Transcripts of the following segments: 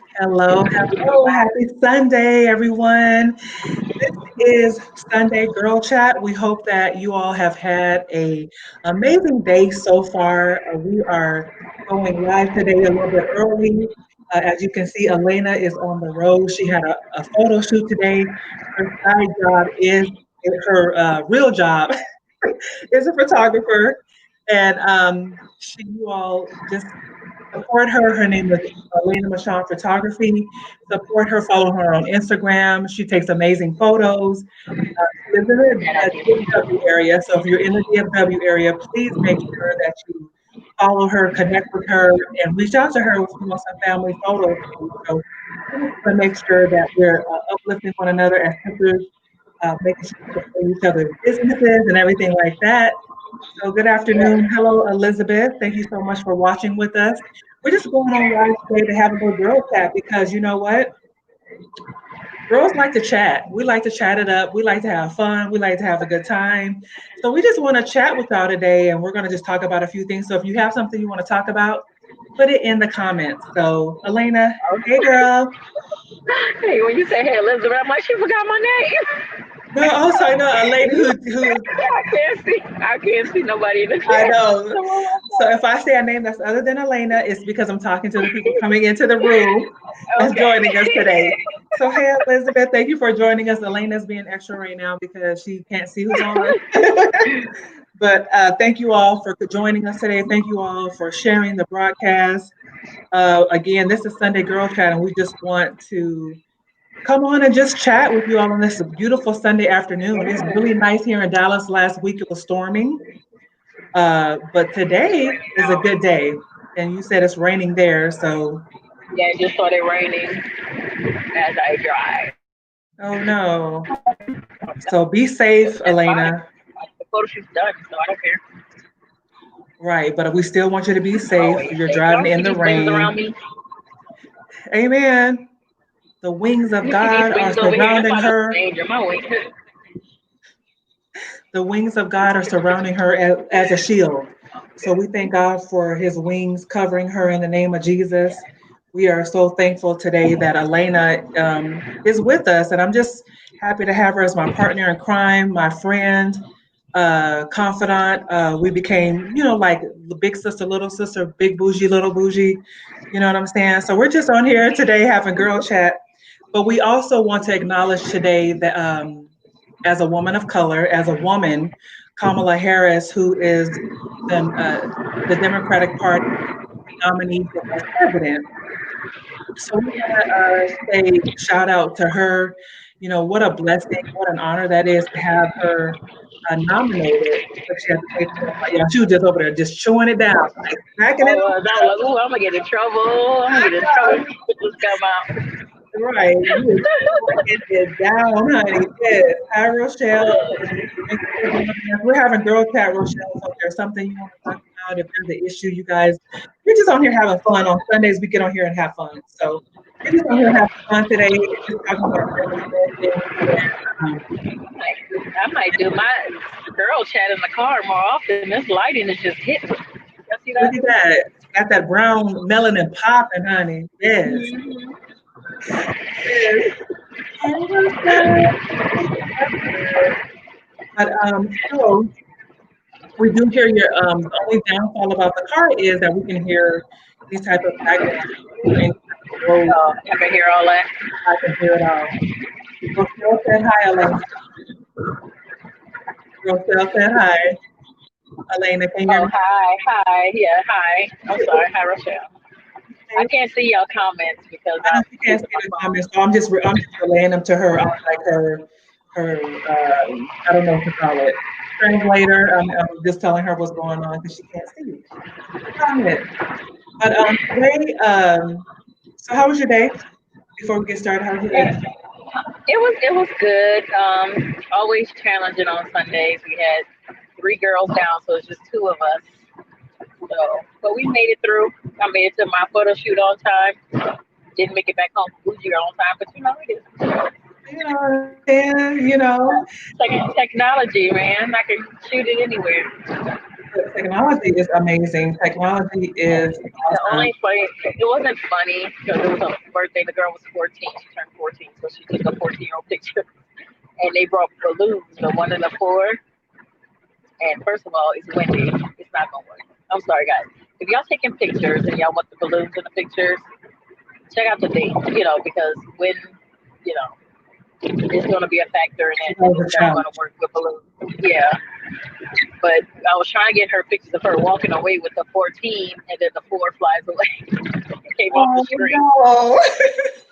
Hello, hello. Happy Sunday, everyone. This is Sunday Girl Chat. We hope that you all have had a amazing day so far. We are going live today a little bit early. As you can see, Elena is on the road. She had a photo shoot today. Her side job is her real job is a photographer, and you all just support her. Her name is Elena Michon Photography. Support her, follow her on Instagram. She takes amazing photos. She lives in the And I do. DFW area. So if you're in the DFW area, please make sure that you follow her, connect with her, and reach out to her with some family photos. So we just want to make sure that we're uplifting one another as sisters, making sure we support each other's businesses and everything like that. So good afternoon. Yes. Hello, Elizabeth. Thank you so much for watching with us. We're just going on live today to have a little girl chat because you know what? Girls like to chat. We like to chat it up. We like to have fun. We like to have a good time. So we just want to chat with y'all today and we're going to just talk about a few things. So if you have something you want to talk about, put it in the comments. So Elena, hey girl. Hey, when you say hey Elizabeth, I'm like, she forgot my name. No, also I know a lady who I can't see nobody in the I chat. know. So if I say a name that's other than Elena, it's because I'm talking to the people coming into the room that's Okay. joining us today. So hey Elizabeth, thank you for joining us. Elena's being extra right now because she can't see who's on. But thank you all for joining us today. Thank you all for sharing the broadcast. Again, this is Sunday Girl Chat, and we just want to come on and just chat with you all on this beautiful Sunday afternoon. It's really nice here in Dallas. Last week it was storming. But today is a good day. And you said it's raining there. So, Yeah, it just started raining as I drive. oh no. So be safe, That's fine. Elena. The photo shoot's done, so I don't care. Right. But we still want you to be safe. Always You're safe. As driving long as in you the keep these wings around rain. me. Amen. The wings of You see these God are wings over here? That's surrounding why there's her. danger. My wings. The wings of God are surrounding her as a shield. So we thank God for his wings covering her in the name of Jesus. We are so thankful today that Elena is with us. And I'm just happy to have her as my partner in crime, my friend, confidant. We became, like the big sister, little sister, big bougie, little bougie. You know what I'm saying? So we're just on here today having girl chat. But we also want to acknowledge today that as a woman of color, as a woman, Kamala Harris, who is the Democratic Party nominee for vice president. So we want to say shout out to her. You know, what a blessing, what an honor that is to have her nominated. But she had to take yeah, she was just over there just chewing it down, like smacking it Oh, I was like, ooh, I'm gonna get in trouble. I'm gonna get in trouble if this come out. right. You was chewing it down, honey. Yes. Hi, Rochelle. Thank you for joining us. We're having girl chat, Rochelle. So if there's something you want to talk about, if there's an issue, you guys, we're just on here having fun. On Sundays, we get on here and have fun. So we're just on here having fun today, just talking about random things. Um, I might do my girl chat in the car more often. This lighting is just hitting. Y'all see that? Look at that. Got that brown melanin popping, honey. Yes. Mm-hmm. Yes. Hey, Rochelle. But so we do hear your the only downfall about the car is that we can hear these type of background noise, any type of road. Oh, I can hear all that. I can hear it all. Rochelle said hi, Elena. Rochelle said hi. Elena, can you hear Oh, me? hi. Yeah, hi. I'm sorry. Hi, Rochelle. I Okay. can't see y'all comments because I know I'm she can't using see my the phone. comments, so I'm just relaying them to her on like her I don't know what to call it translator. I'm just telling her what's going on because she can't see the comments. But today, so how was your day? Before we get started, how was your day? It, it was good. Always challenging on Sundays. We had three girls down, so it's just two of us. So, but we made it through. I made it to my photo shoot on time. Didn't make it back home from Bougie on time, but it is. You know, and Technology, man. I can shoot it anywhere. Technology is amazing. Technology is The awesome. only funny, it wasn't funny because it was a birthday. The girl was 14. She turned 14, so she took a 14-year-old picture. And they brought balloons, the one and the four. And first of all, it's windy. It's not gonna work. I'm sorry, guys. If y'all taking pictures and y'all want the balloons in the pictures, check out the date. Because when you know it's gonna be a factor in it, and That was it's a never challenge. gonna work with balloons. Yeah, but I was trying to get her pictures of her walking away with the 14, and then the four flies away. It came off the Oh string. no.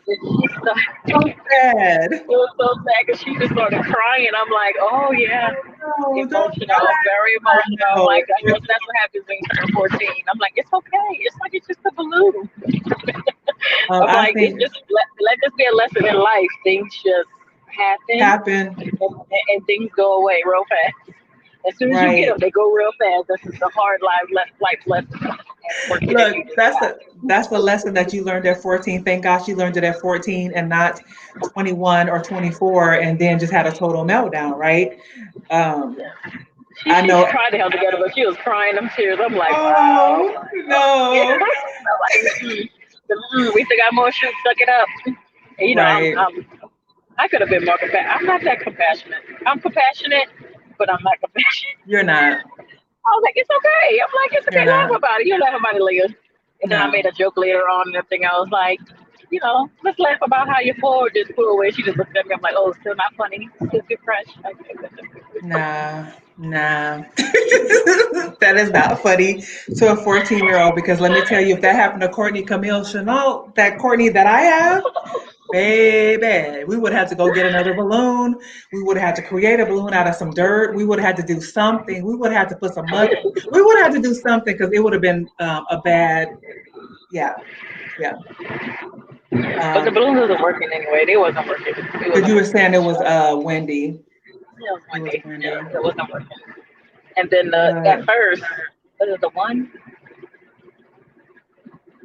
And she started, So sad. it was so sad because she just started crying. I'm like, oh yeah, No, don't emotional, cry. very I emotional. I'm know. like, I guess that's what happens when you turn 14. I'm like, it's okay. It's like it's just a balloon. I'm I like, it's think just let this be a lesson in life. Things just happen, happen and things go away real fast. As soon as you get right. them, they go real fast. This is the hard life lesson. And forget it, you Look, just got. that's the lesson that you learned at 14. Thank gosh you learned it at 14 and not 21 or 24 and then just had a total meltdown, right? Um, She I she know. tried to hold together, but she was crying them tears. I'm like, wow. Oh Yeah. no. I'm like, we still got more shoots. Suck it up. And, Right. I could have been more compassionate. I'm not that compassionate. I'm compassionate, but I'm not compassionate. You're not. I was like, it's okay. I'm like, it's You're okay. Laugh not. about it. You laugh about it later. And then I made No. a joke later on and everything. I was like, let's laugh about how your forward just flew away. She just looked at me. I'm like, oh, still not funny. Still too fresh. Okay, Nah. Nah. That is not funny to a 14-year-old because let me tell you, if that happened to Courtney Camille Chanel, that Courtney that I have, baby, we would have to go get another balloon. We would have had to create a balloon out of some dirt. We would have had to do something. We would have had to put some mud. We would have had to do something because it would have been a bad, yeah, yeah. but the Um, balloons wasn't working anyway. They wasn't working. It because wasn't you were working. saying it was windy. It was It one was day. windy. Yeah, it wasn't working. And then at But first, was it the one?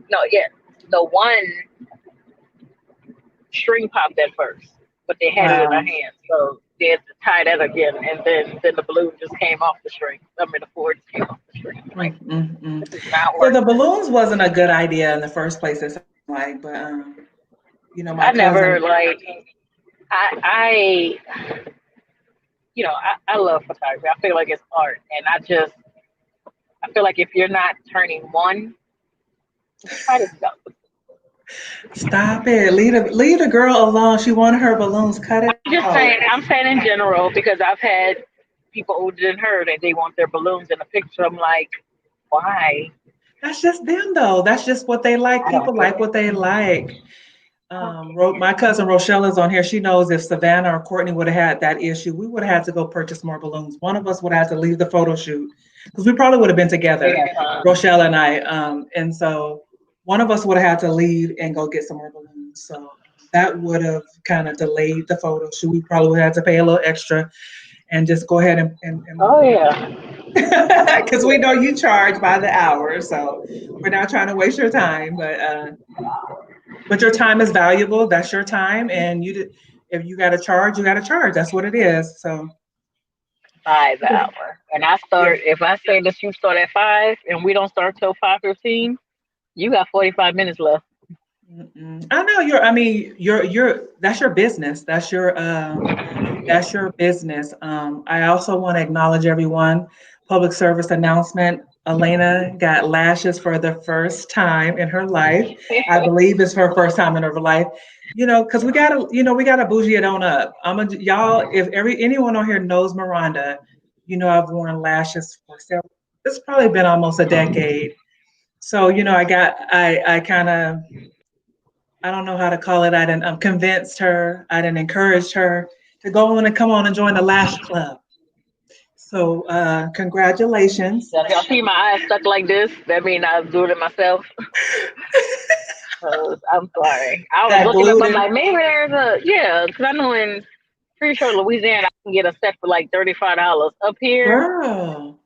No, yeah, the one string popped at first, but they had it in their wow. hands, so they had to tie that again, and then the balloon just came off the string. I mean, the four just came off the string. I'm like, Mm. this is not So the working. balloons wasn't a good idea in the first place. It sounded like, but my I never cousin. like I I love photography. I feel like it's art, and I feel like if you're not turning one, try to go. Stop it. Leave the girl alone. She wanted her balloons. Cut it I'm just out. saying. I'm saying in general because I've had people older than her that they want their balloons in a picture. I'm like, why? That's just them though. That's just what they like. I don't People get like it. what they like. I don't get My it. cousin Rochelle is on here. She knows if Savannah or Courtney would have had that issue, we would have had to go purchase more balloons. One of us would have to leave the photo shoot because we probably would have been They together, have fun. Rochelle and I. And so one of us would have had to leave and go get some more balloons. So that would have kind of delayed the photo shoot. We probably would have had to pay a little extra and just go ahead and move Oh on. yeah. Because we know Yeah. you charge by the hour, so we're not trying to waste your time. But your time is valuable. That's your time, and if you got to charge, you got to charge. That's what it is. So 5 hour. And I yeah. start if I say that you start at 5 and we don't start till 5:15, you got 45 minutes left. Mm-mm. I know you're. I mean, you're. That's your business. That's your business. I also want to acknowledge everyone. Public service announcement. Elena got lashes for the first time in her life. I believe it's her first time in her life. Because we gotta bougie it on up. Y'all. If anyone on here knows Miranda, I've worn lashes for several. It's probably been almost a decade. So I kind of, I don't know how to call it. I didn't convinced her. I didn't encourage her to go on and come on and join the Lash Club. So congratulations. If y'all see my eyes stuck like this, that means I was doing it myself. I'm sorry. I was That looking up. glued I'm in, like, maybe there's because I know in pretty sure Louisiana I can get a set for like $35 up here. girl.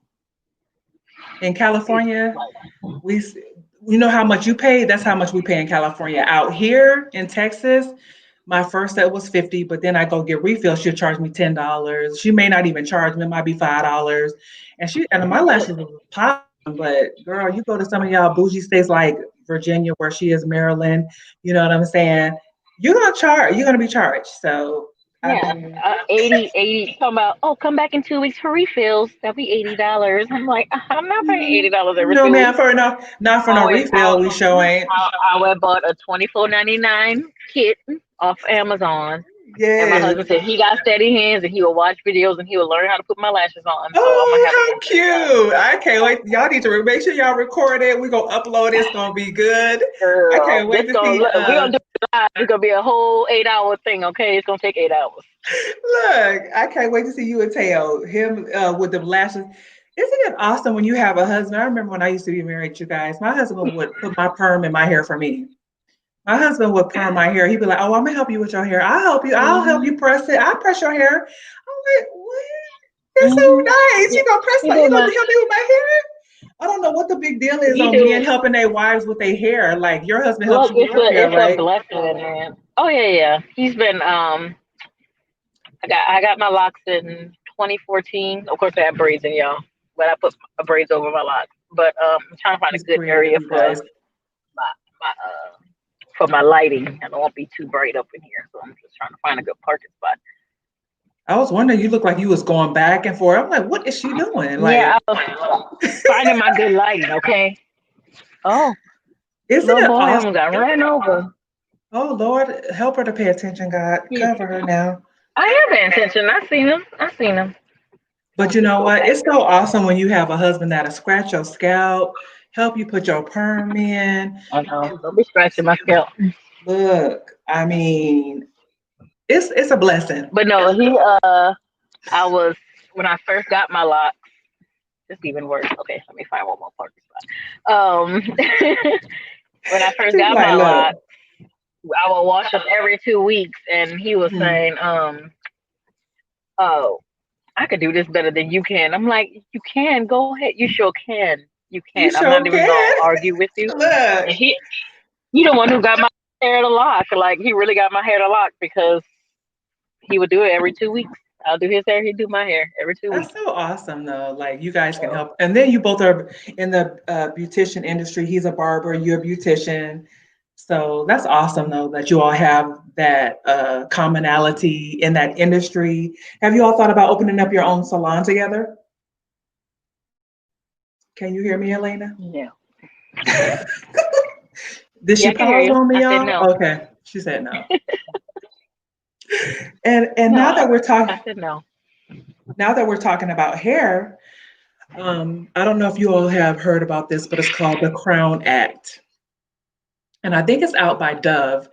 In It's California, like, we you know how much you pay. That's how much we pay in California. Out here in Texas, My first set was 50, but then I go get refills. She'll charge me $10. She may not even charge me. It might be $5. And my lashes was popping. But girl, you go to some of y'all bougie states like Virginia, where she is, Maryland. You know what I'm saying? You're gonna charge. You're gonna be charged. So I Yeah, mean, 80. Talking about, oh, come back in 2 weeks for refills. That'll be $80. I'm like, I'm not paying $80 every no, 2 weeks. man, for no, not for I no went, refill. We show ain't. I went bought a 24.99 kit off Amazon, and my Yes. husband said he got steady hands and he will watch videos and he will learn how to put my lashes on. So I'm gonna have to Oh, get how this done. cute! I can't wait. Y'all need to make sure y'all record it. We're gonna upload it. It's gonna be good. I Girl, can't wait this to gonna see. we gonna do it live. It's gonna be a whole 8 hour thing. Okay, it's gonna take 8 hours. Look, I can't wait to see you and Teo. Him with the lashes. Isn't it awesome when you have a husband? I remember when I used to be married, you guys. My husband would put my perm in my hair for me. My husband would perm my hair. He'd be like, "Oh, I'm gonna help you with your hair. I'll help you. I'll help you Hmm. press it. I'll press your hair." I'm like, "What? That's so Hmm. nice. Yeah, You gonna press he my? do You gonna my help me with my hair?" I don't know what the big deal is he on men do. helping their wives with their hair. Like your husband helps Look, you with your hair, it's a right? blessing, man. Oh yeah, yeah. He's been I got my locks in 2014. Of course, I had braids in y'all, but I put braids over my locks. But I'm trying to find a He's good creative, area you guys. for my lighting. I don't want to be too bright up in here, so I'm just trying to find a good parking spot. I was wondering, you look like you was going back and forth. I'm like, what is she doing? Yeah, Like, I was finding my good lighting. Okay. Oh, isn't little it boy, awesome? almost got ran over. Oh Lord, help her to pay attention, God. Yeah. Cover her now. I am paying attention. I seen him. I seen him. But Let's you just know go what? back. It's so awesome when you have a husband that'll scratch your scalp, help you put your perm in. I know. Don't be scratching my scalp. Look, I mean, it's a blessing. But no, I was when I first got my lock. It's even worse. Okay, let me find one more parking spot. When I first She's got like, my look, lock, I would wash them every 2 weeks, and he was mhm, saying, "Oh, I could do this better than you can." I'm like, "You can. Go ahead. You sure can. You you can. I'm not sure even gonna can. argue with you." Look, And he the one who got my hair to lock. Like he really got my hair to lock because he would do it every 2 weeks. I'll do his hair. He'd do my hair every two that's weeks. so awesome, though. Like you guys can So help, and then you both are in the beautician industry. He's a barber, you're a beautician, so that's awesome, though, that you all have that commonality in that industry. Have you all thought about opening up your own salon together? Can you hear me, Elena? no. Did Yeah, she I can hear pause you. on me, I said y'all? no. Okay, she said no. And No, I said no. now that we're talking about hair, I don't know if you all have heard about this, but it's called the Crown Act. And I think it's out by Dove,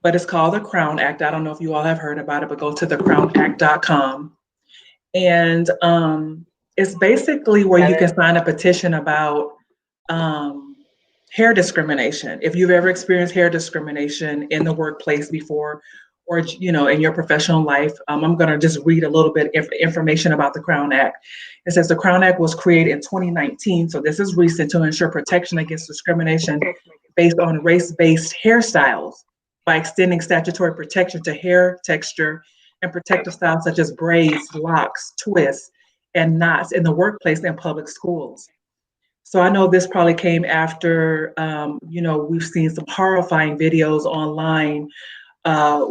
but it's called the Crown Act. I don't know if you all have heard about it, but go to thecrownact.com. And it's basically where you Haven't. can sign a petition about um, hair discrimination. If you've ever experienced hair discrimination in the workplace before, or in your professional life, I'm going to just read a little bit of information about the Crown Act. It says the Crown Act was created in 2019, so this is recent, to ensure protection against discrimination based on race-based hairstyles by extending statutory protection to hair texture and protective styles such as braids, locks, twists, and knots in the workplace and public schools. So I know this probably came after, we've seen some horrifying videos online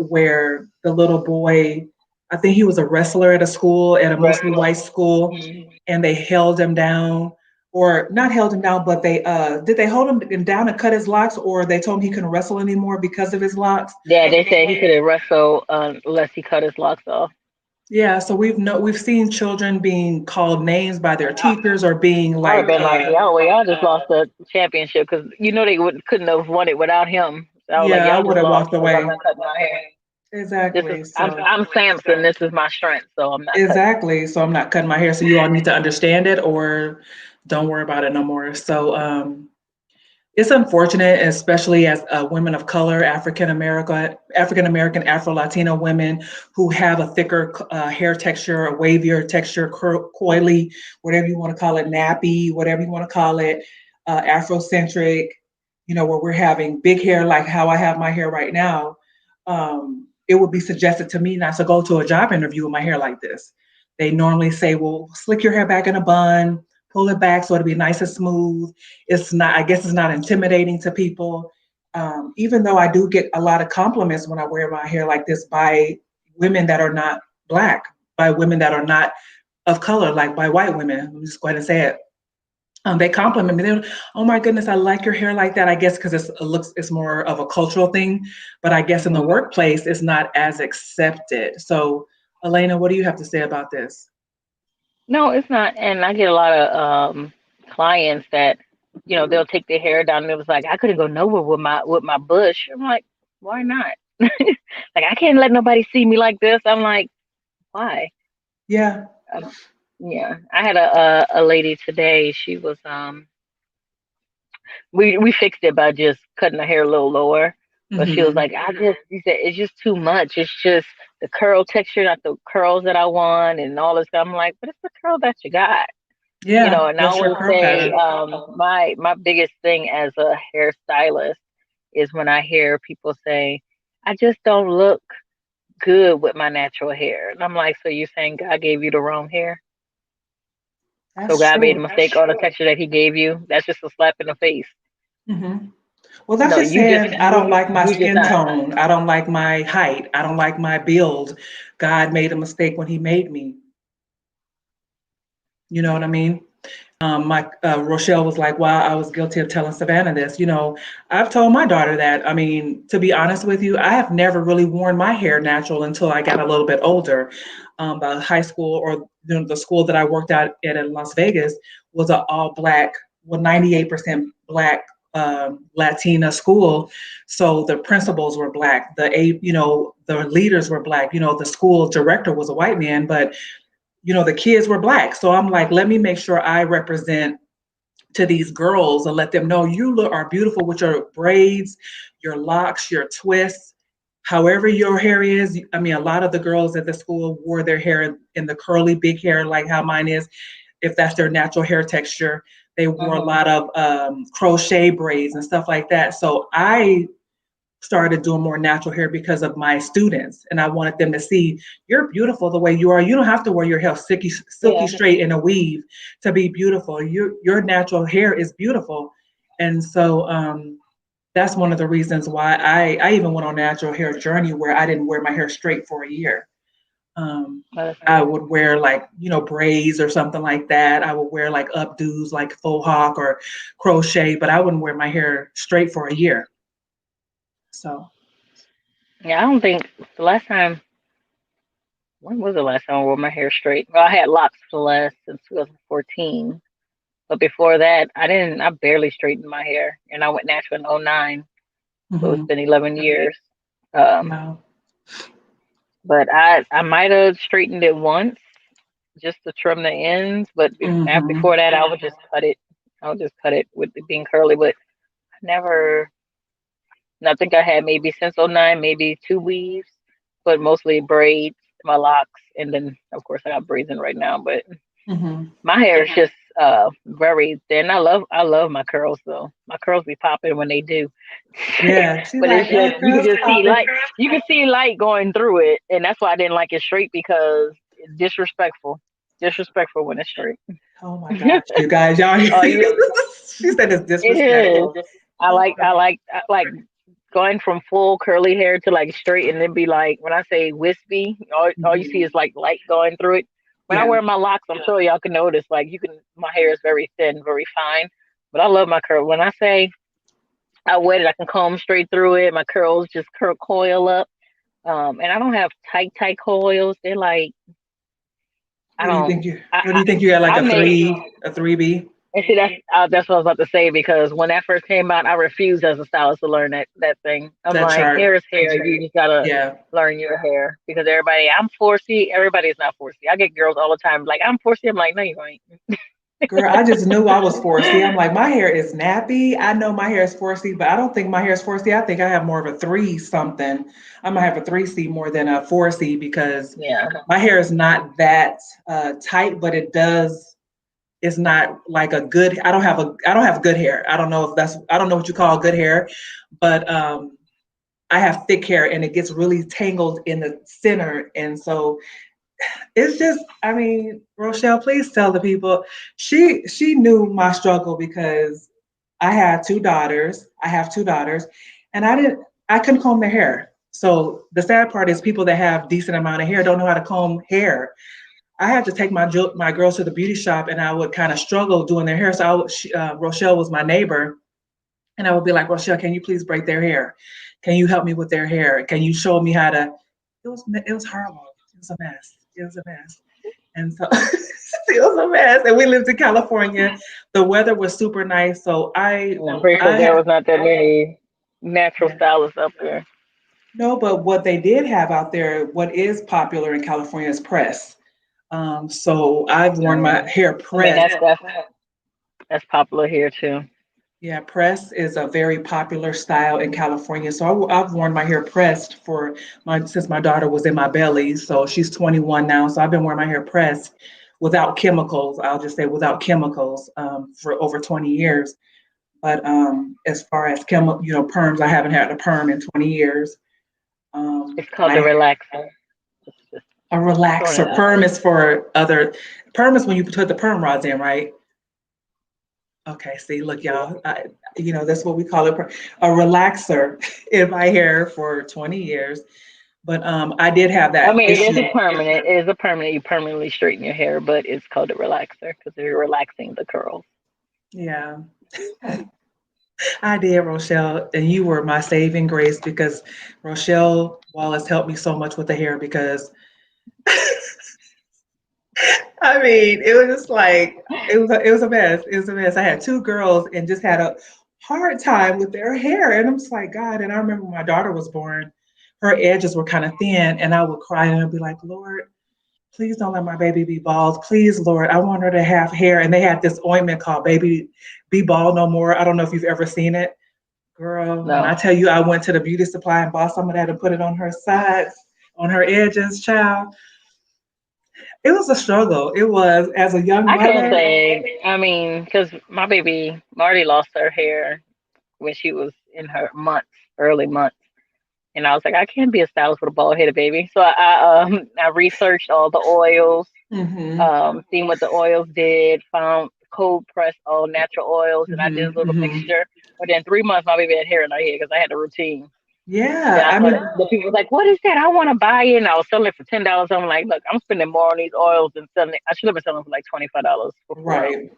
where the little boy, I think he was a wrestler at a school, at a mostly white school, and they held him down, or not held him down, but they did they hold him down and cut his locks, or they told him he couldn't wrestle anymore because of his locks. Yeah, they said he couldn't wrestle unless he cut his locks off. Yeah, so we've seen children being called names by their teachers or being I would like, have been like, y'all, well, y'all just lost the championship because they couldn't have won it without him. So I was like, yeah, I y'all would just have lost walked because I'm away. not cutting my hair. This is Exactly. So I'm Samson. This is my strength, so I'm not cutting. exactly. So I'm not cutting my hair. So you all need to understand it or don't worry about it no more. So it's unfortunate, especially as women of color, African American, Afro Latino women who have a thicker hair texture, a wavier texture, coily, whatever you want to call it, nappy, whatever you want to call it, Afrocentric. Where we're having big hair, like how I have my hair right now. it would be suggested to me not to go to a job interview with my hair like this. They normally say, well, slick your hair back in a bun, pull it back so it'll be nice and smooth. It's not, I guess it's not intimidating to people. Even though I do get a lot of compliments when I wear my hair like this by women that are not Black, by women that are not of color, like by white women. Let me just go ahead and say it. They compliment me. They're, oh my goodness, I like your hair like that. I guess because it's more of a cultural thing, but I guess in the workplace, it's not as accepted. So, Elena, what do you have to say about this? No, it's not. And I get a lot of clients that, they'll take their hair down and it was like, I couldn't go nowhere with my bush. I'm like, why not? Like I can't let nobody see me like this. I'm like, why? Yeah. Um, yeah. I had a lady today. She was we fixed it by just cutting her hair a little lower. But she was Hmm. like, she said, it's just too much. It's just the curl texture, not the curls that I want, and all this. I'm like, but it's the curl that you got. Yeah, And I that's your always curl say, pattern. my biggest thing as a hairstylist is when I hear people say, I just don't look good with my natural hair. And I'm like, so you're saying God gave you the wrong hair? So That's God made a true. mistake on the texture that He gave you? That's just a slap in the face. Hmm. Well, that's No, just you just saying I don't like my you just skin not. tone. I don't like my height. I don't like my build. God made a mistake when He made me. You know what I mean? My Rochelle was like, "Wow, I was guilty of telling Savannah this." I've told my daughter that. I mean, to be honest with you, I have never really worn my hair natural until I got a little bit older. The high school or the school that I worked out at in Las Vegas was an all Black, well, 98% Black Latina school. So the principals were Black. The leaders were Black. The school director was a white man, but the kids were Black. So I'm like, let me make sure I represent to these girls and let them know are beautiful with your braids, your locks, your twists, however your hair is. I mean, a lot of the girls at the school wore their hair in the curly, big hair, like how mine is, if that's their natural hair texture. They wore a Hmm. lot of crochet braids and stuff like that. So I started doing more natural hair because of my students. And I wanted them to see you're beautiful the way you are. You don't have to wear your hair silky Yeah. straight in a weave to be beautiful. Your natural hair is beautiful. And so that's one of the reasons why I even went on a natural hair journey where I didn't wear my hair straight for a year. Um, That's I good. would wear like, braids or something like that. I would wear like updos like faux hawk or crochet, but I wouldn't wear my hair straight for a year. So, Yeah, I don't think the last time. When was the last time I wore my hair straight? Well, I had locks for the last since 2014. But before that, I didn't. I barely straightened my hair, and I went natural in '09. So it's mhm. been 11 years. Um, Wow. but I might have straightened it once just to trim the ends. But Mhm. before that, I would just cut it. I would just cut it with it being curly. But I never. And I think I had maybe since '09, maybe two weaves, but mostly braids, my locks, and then of course I got braids in right now. But Mhm. my hair is just very thin. I love my curls though. My curls be popping when they do. Yeah, she's But like, it's hey, just you can girls, just see popping. light. You can see light going through it, and that's why I didn't like it straight because it's disrespectful. Disrespectful when it's straight. Oh my gosh, you guys, y'all. Oh, you. She said it's It is. disrespectful. I like going from full curly hair to like straight, and then be like when I say wispy, all you see Mhm. is like light going through it. When I Yeah. wear my locks, I'm sure y'all can notice. Like my hair is very thin, very fine. But I love my curl. When I say I wet it, I can comb straight through it. My curls just coil up. And I don't have tight coils. They're like I What do you don't. think you? I What do you think you had like I, I a make. three B? And see, that's what I was about to say because when that first came out, I refused as a stylist to learn that thing. I'm That like, chart? hair is hair. You just gotta Yeah. learn your hair because I'm 4C. Everybody is not 4C. I get girls all the time like, I'm 4C. I'm like, no, you ain't. Girl, I just knew I was 4C. I'm like, my hair is nappy. I know my hair is 4C, but I don't think my hair is 4C. I think I have more of a three something. I might have a 3C more than a 4C because Yeah. my hair is not that tight, but it's not like a good, I don't have good hair. I don't know what you call good hair, but I have thick hair and it gets really tangled in the center. And so it's just, I mean, Rochelle, please tell the people. She knew my struggle because I had two daughters. I have two daughters, and I couldn't comb their hair. So the sad part is people that have decent amount of hair don't know how to comb hair. I had to take my girls to the beauty shop, and I would kind of struggle doing their hair. So Rochelle was my neighbor, and I would be like, Rochelle, can you please braid their hair? Can you help me with their hair? Can you show me how to? It was horrible. It was a mess. It was a mess. And so it was a mess. And we lived in California. The weather was super nice. So I'm pretty sure I there had was not that many natural yeah. stylists up there. No, but what they did have out there, what is popular in California is press. So I've worn my hair I mean, pressed. that's popular here too. Yeah, press is a very popular style in California. So I've worn my hair pressed for my since my daughter was in my belly. So she's 21 now. So I've been wearing my hair pressed without chemicals. I'll just say without chemicals for over 20 years. But as far as perms, I haven't had a perm in 20 years. It's called the My relaxer. Just A throwing it relaxer. out. Perm is for other. Perm is when you put the perm rods in, right? Okay, see, look, y'all, that's what we call it, a relaxer in my hair for 20 years. But I did have I that mean, it is issue. a permanent. It is a permanent. You permanently straighten your hair, but it's called a relaxer because you're relaxing the curls. Yeah, I did, Rochelle, and you were my saving grace because Rochelle Wallace helped me so much with the hair because I mean, it was just like it was a mess. It was a mess. I had two girls and just had a hard time with their hair, and I'm just like, God. And I remember when my daughter was born, her edges were kind of thin, and I would cry and I'd be like, Lord, please don't let my baby be bald. Please, Lord, I want her to have hair. And they had this ointment called Baby Be Bald No More. I don't know if you've ever seen it. Girl, when I No, tell you I went to the beauty supply and bought some of that and put it on her sides, on her edges, child, it was a struggle. It was as a young I can't mother. say. I mean, because my baby Marty lost her hair when she was in her months, early months. And I was like, I can't be a stylist with a bald headed baby. So I researched all the oils, Mm-hmm. seen what the oils did, found cold pressed all natural oils, and I did a Mm-hmm. little Mm-hmm. mixture. Within 3 months, my baby had hair in her head because I had a routine. Then Yeah, I I started. mean, The people was like, "What is that? I want to buy it." And I was selling it for $10. I'm like, "Look, I'm spending more on these oils than selling it. I should have been selling for like $25 before right,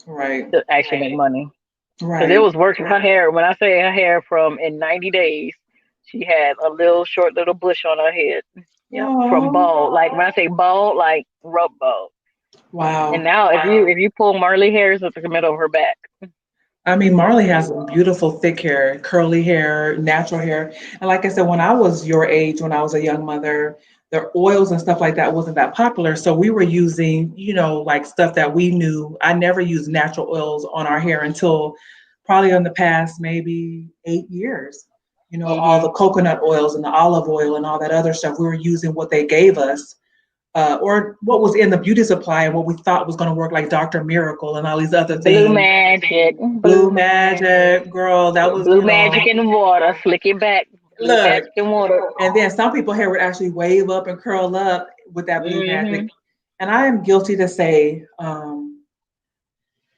right, to actually make money." Because it right. was working. Her hair, when I say her hair, from in 90 days, she had a little short little bush on her head. Yep, from Oh, bald. Like when I say bald, like rub bald. And wow. now, if you pull Marley hairs at the middle of her back, I mean, Marley has beautiful thick hair, curly hair, natural hair. And like I said, when I was your age, when I was a young mother, the oils and stuff like that wasn't that popular. So we were using, like stuff that we knew. I never used natural oils on our hair until probably in the past maybe 8 years. All the hmm coconut oils and the olive oil and all that other stuff. We were using what they gave us or what was in the beauty supply and what we thought was going to work, like Dr. Miracle and all these other blue things. magic, Blue Magic, girl, that was, blue magic in the water, slick it back, blue look. magic in water. And then some people hair would actually wave up and curl up with that Blue hmm Magic. And I am guilty to say,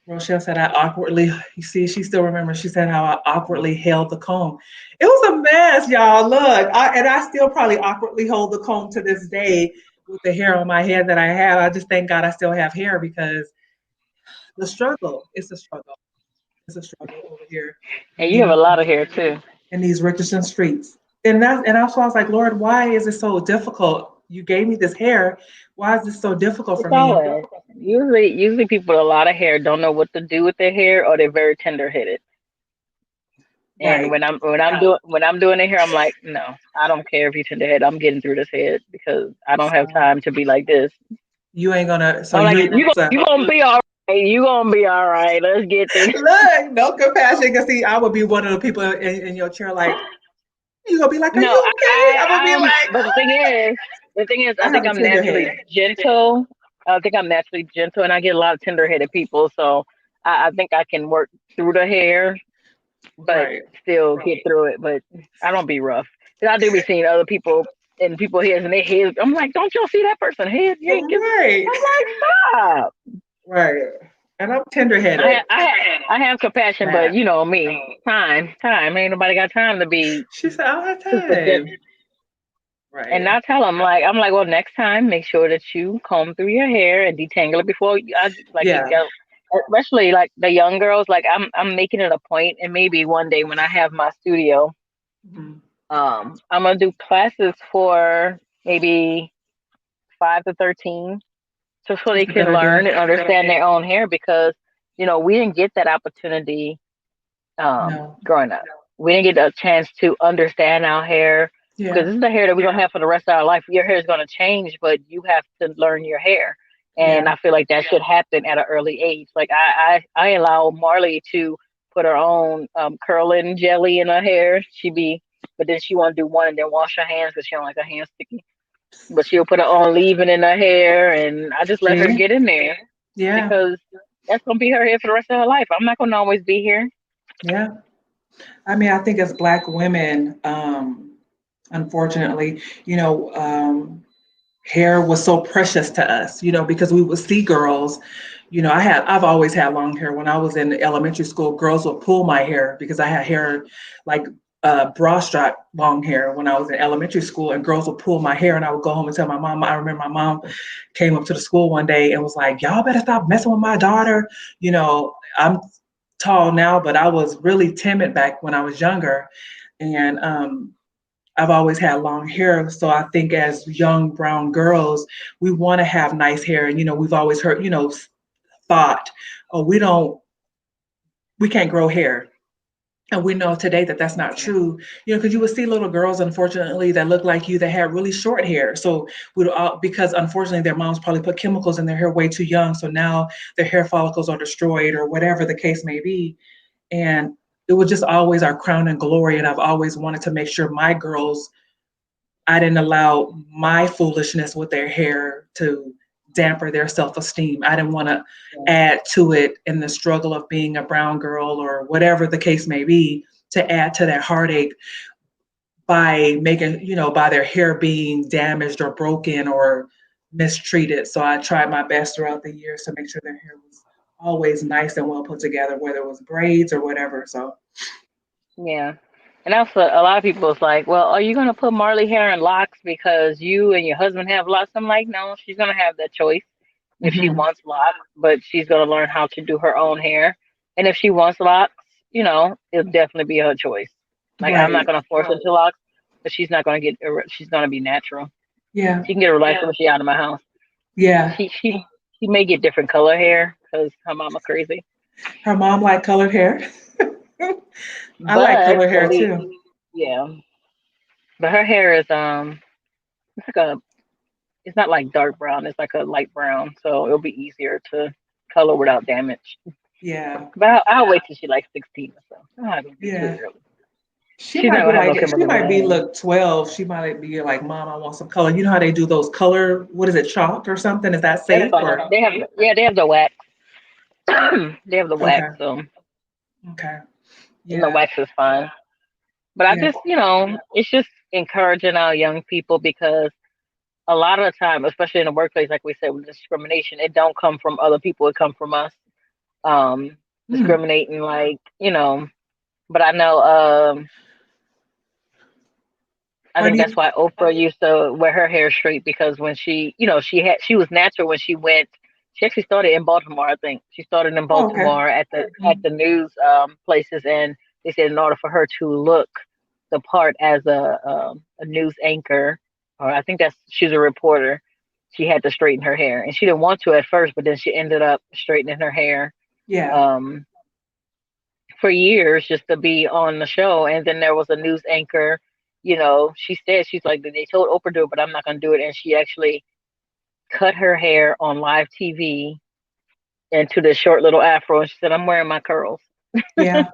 Rochelle said I awkwardly, you see, she still remembers, she said how I awkwardly held the comb. It was a mess, y'all. Look, and I still probably awkwardly hold the comb to this day with the hair on my head that I have. I just thank God I still have hair because the struggle, it's a struggle. It's a struggle over here And you have a in lot of hair too. these Richardson streets. And that's why I was like, Lord, why is it so difficult? You gave me this hair. Why is this so difficult for It's me? always usually people with a lot of hair don't know what to do with their hair, or they're very tender headed. And Right. when I'm doing it here, I'm like, no, I don't care if you're tender head. I'm getting through this head because I don't have So time to be like this. you ain't gonna. So I'm like, you. So you gonna be all right. You gonna be all right. Let's get this. look, no compassion. Cause see, I would be one of the people in your chair. Like you gonna be like, are No, you okay? I'm gonna be like, but the thing is, I I have think a I'm tender naturally head. gentle. I think I'm naturally gentle, and I get a lot of tender headed people. So I think I can work through the hair. but Right. still get through it. But I don't be rough. 'Cause I do be seeing other people and people heads and their heads. I'm like, don't y'all see that person head? You ain't get. Right. I'm like, stop. Right. And I'm tender I headed. have, I have, I have compassion, but Snap. you know me, time. Ain't nobody got time to be She said, all the super time. and Right. I tell them like I'm like, well, next time make sure that you comb through your hair and detangle it before I like you Yeah. go. Especially like the young girls, like I'm making it a point, and maybe one day when I have my studio, Mhm. I'm gonna do classes for maybe 5 to 13, just so they That's a good can learn idea. and understand their own hair because we didn't get that opportunity No. growing up. We didn't get a chance to understand our hair because Yeah. this is the hair that we're gonna have for the rest of our life. Your hair is gonna change, but you have to learn your hair. And Yeah. I feel like that should happen at an early age. Like I allow Marley to put her own curling jelly in her hair. But then she want to do one and then wash her hands because she don't like her hands sticky. But she'll put her own leave-in in her hair, and I just let her See? get in there Yeah. because that's gonna be her hair for the rest of her life. I'm not gonna always be here. Yeah. I mean, I think as Black women, unfortunately, hair was so precious to us, because we would see girls. I've always had long hair. When I was in elementary school, girls would pull my hair because I had hair like bra strap long hair when I was in elementary school, and girls would pull my hair, and I would go home and tell my mom. I remember my mom came up to the school one day and was like, "Y'all better stop messing with my daughter." I'm tall now, but I was really timid back when I was younger, and I've always had long hair. So I think as young brown girls, we want to have nice hair. And, we've always heard, thought, oh, we can't grow hair. And we know today that that's not true, because you would see little girls, unfortunately, that look like you that had really short hair. So we all, because unfortunately their moms probably put chemicals in their hair way too young. So now their hair follicles are destroyed or whatever the case may be. And it was just always our crown and glory. And I've always wanted to make sure my girls, I didn't allow my foolishness with their hair to damper their self-esteem. I didn't want to add to it in the struggle of being a brown girl or whatever the case may be, to add to that heartache by making, by their hair being damaged or broken or mistreated. So I tried my best throughout the years to make sure their hair was always nice and well put together, whether it was braids or whatever. So Yeah. And also, a lot of people is like, well, are you going to put Marley hair in locks because you and your husband have locks? I'm like, no, she's going to have that choice if she mhm. wants locks, but she's going to learn how to do her own hair. And if she wants locks, it'll definitely be her choice. Like, I'm not Right. going to force her to locks, but she's not going to she's going to be natural. Yeah. She can get her life when she's out of my house. Yeah. She may get different color hair because her mama crazy. Her mom liked colored hair. I like But colored at hair least, too. yeah. But her hair is it's like a it's not like dark brown. It's like a light brown, so it'll be easier to color without damage. Yeah. But I'll wait till she like 16 or so. I'm not gonna be too Yeah. early. She She's might not be gonna have no like, she chemicals in might her be hair. look 12. She might be like, Mom, I want some color. You know how they do those color, what is it, chalk or something? Is that That's safe fine. or? They have the wax. They have the wax, Okay. so Okay. and the Yeah. wax is fine. But I Yeah. just, it's just encouraging our young people because a lot of the time, especially in the workplace, like we said, with discrimination, it don't come from other people. It comes from us. Hmm. Discriminating, like But I know, I Or think do that's you, why Oprah used to wear her hair straight because when she was natural when she went. She actually started in Baltimore. I think she started in oh, okay. Baltimore at Mhm. the news places, and they said in order for her to look the part as a news anchor, or I think that's she's a reporter, she had to straighten her hair, and she didn't want to at first, but then she ended up straightening her hair. Yeah. Um, for years just to be on the show. And then there was a news anchor, she said she's like they told Oprah to do it, but I'm not gonna do it. And she actually cut her hair on live TV into this short little afro. And she said, I'm wearing my curls. Yeah.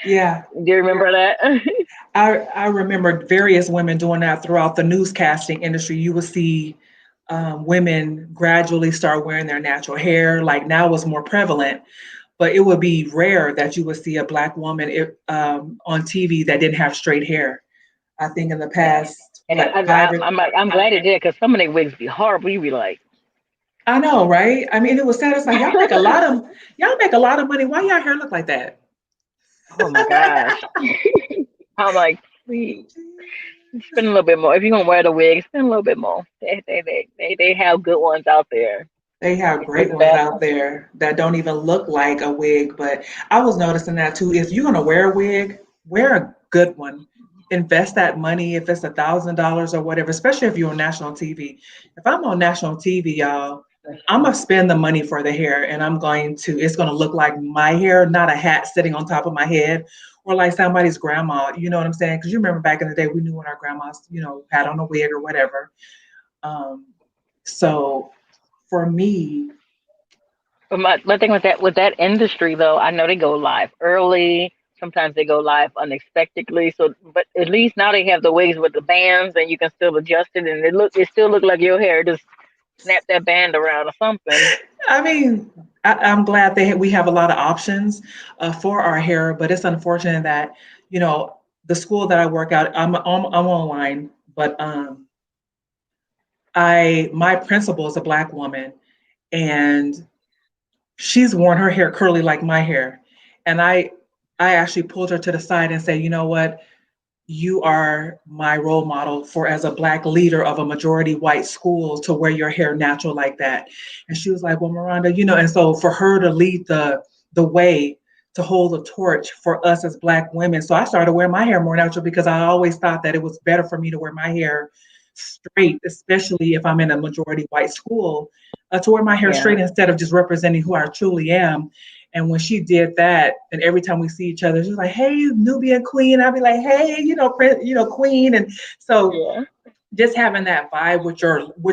Yeah. Do you remember that? I remember various women doing that throughout the newscasting industry. You would see women gradually start wearing their natural hair. Like now it's more prevalent, but it would be rare that you would see a black woman on TV that didn't have straight hair. I think in the Yeah. past, And what, five or I'm glad it did because some of their wigs be horrible. You be like, I know, right? I mean, it was sad. It's like y'all make a lot of money. Why y'all hair look like that? oh my gosh. I'm like, please spend a little bit more. If you're gonna wear the wig, spend a little bit more. They have good ones out there. They have It's just great ones bad. out there that don't even look like a wig. But I was noticing that too. If you're gonna wear a wig, wear a good one. Invest that money if it's $1,000 or whatever, especially if you're on national TV. If I'm on national TV, y'all, I'm gonna spend the money for the hair and it's gonna look like my hair, not a hat sitting on top of my head or like somebody's grandma. You know what I'm saying? Because you remember back in the day, we knew when our grandmas, had on a wig or whatever. Um, so for me, But my thing with that industry though, I know they go live early. Sometimes they go live unexpectedly. So, but at least now they have the wigs with the bands, and you can still adjust it, and it still look like your hair. Just snap that band around or something. I mean, I'm glad we have a lot of options for our hair, but it's unfortunate that the school that I work at, I'm online, but I my principal is a black woman, and she's worn her hair curly like my hair, and I actually pulled her to the side and said, you know what, you are my role model for as a black leader of a majority white school to wear your hair natural like that. And she was like, well, Miranda, and so for her to lead the way to hold the torch for us as black women. So I started wearing my hair more natural because I always thought that it was better for me to wear my hair straight, especially if I'm in a majority white school, to wear my hair Yeah, straight instead of just representing who I truly am. And when she did that, and every time we see each other, she's like, "Hey, Nubian Queen." I'd be like, "Hey, Queen." And so yeah, just having that vibe with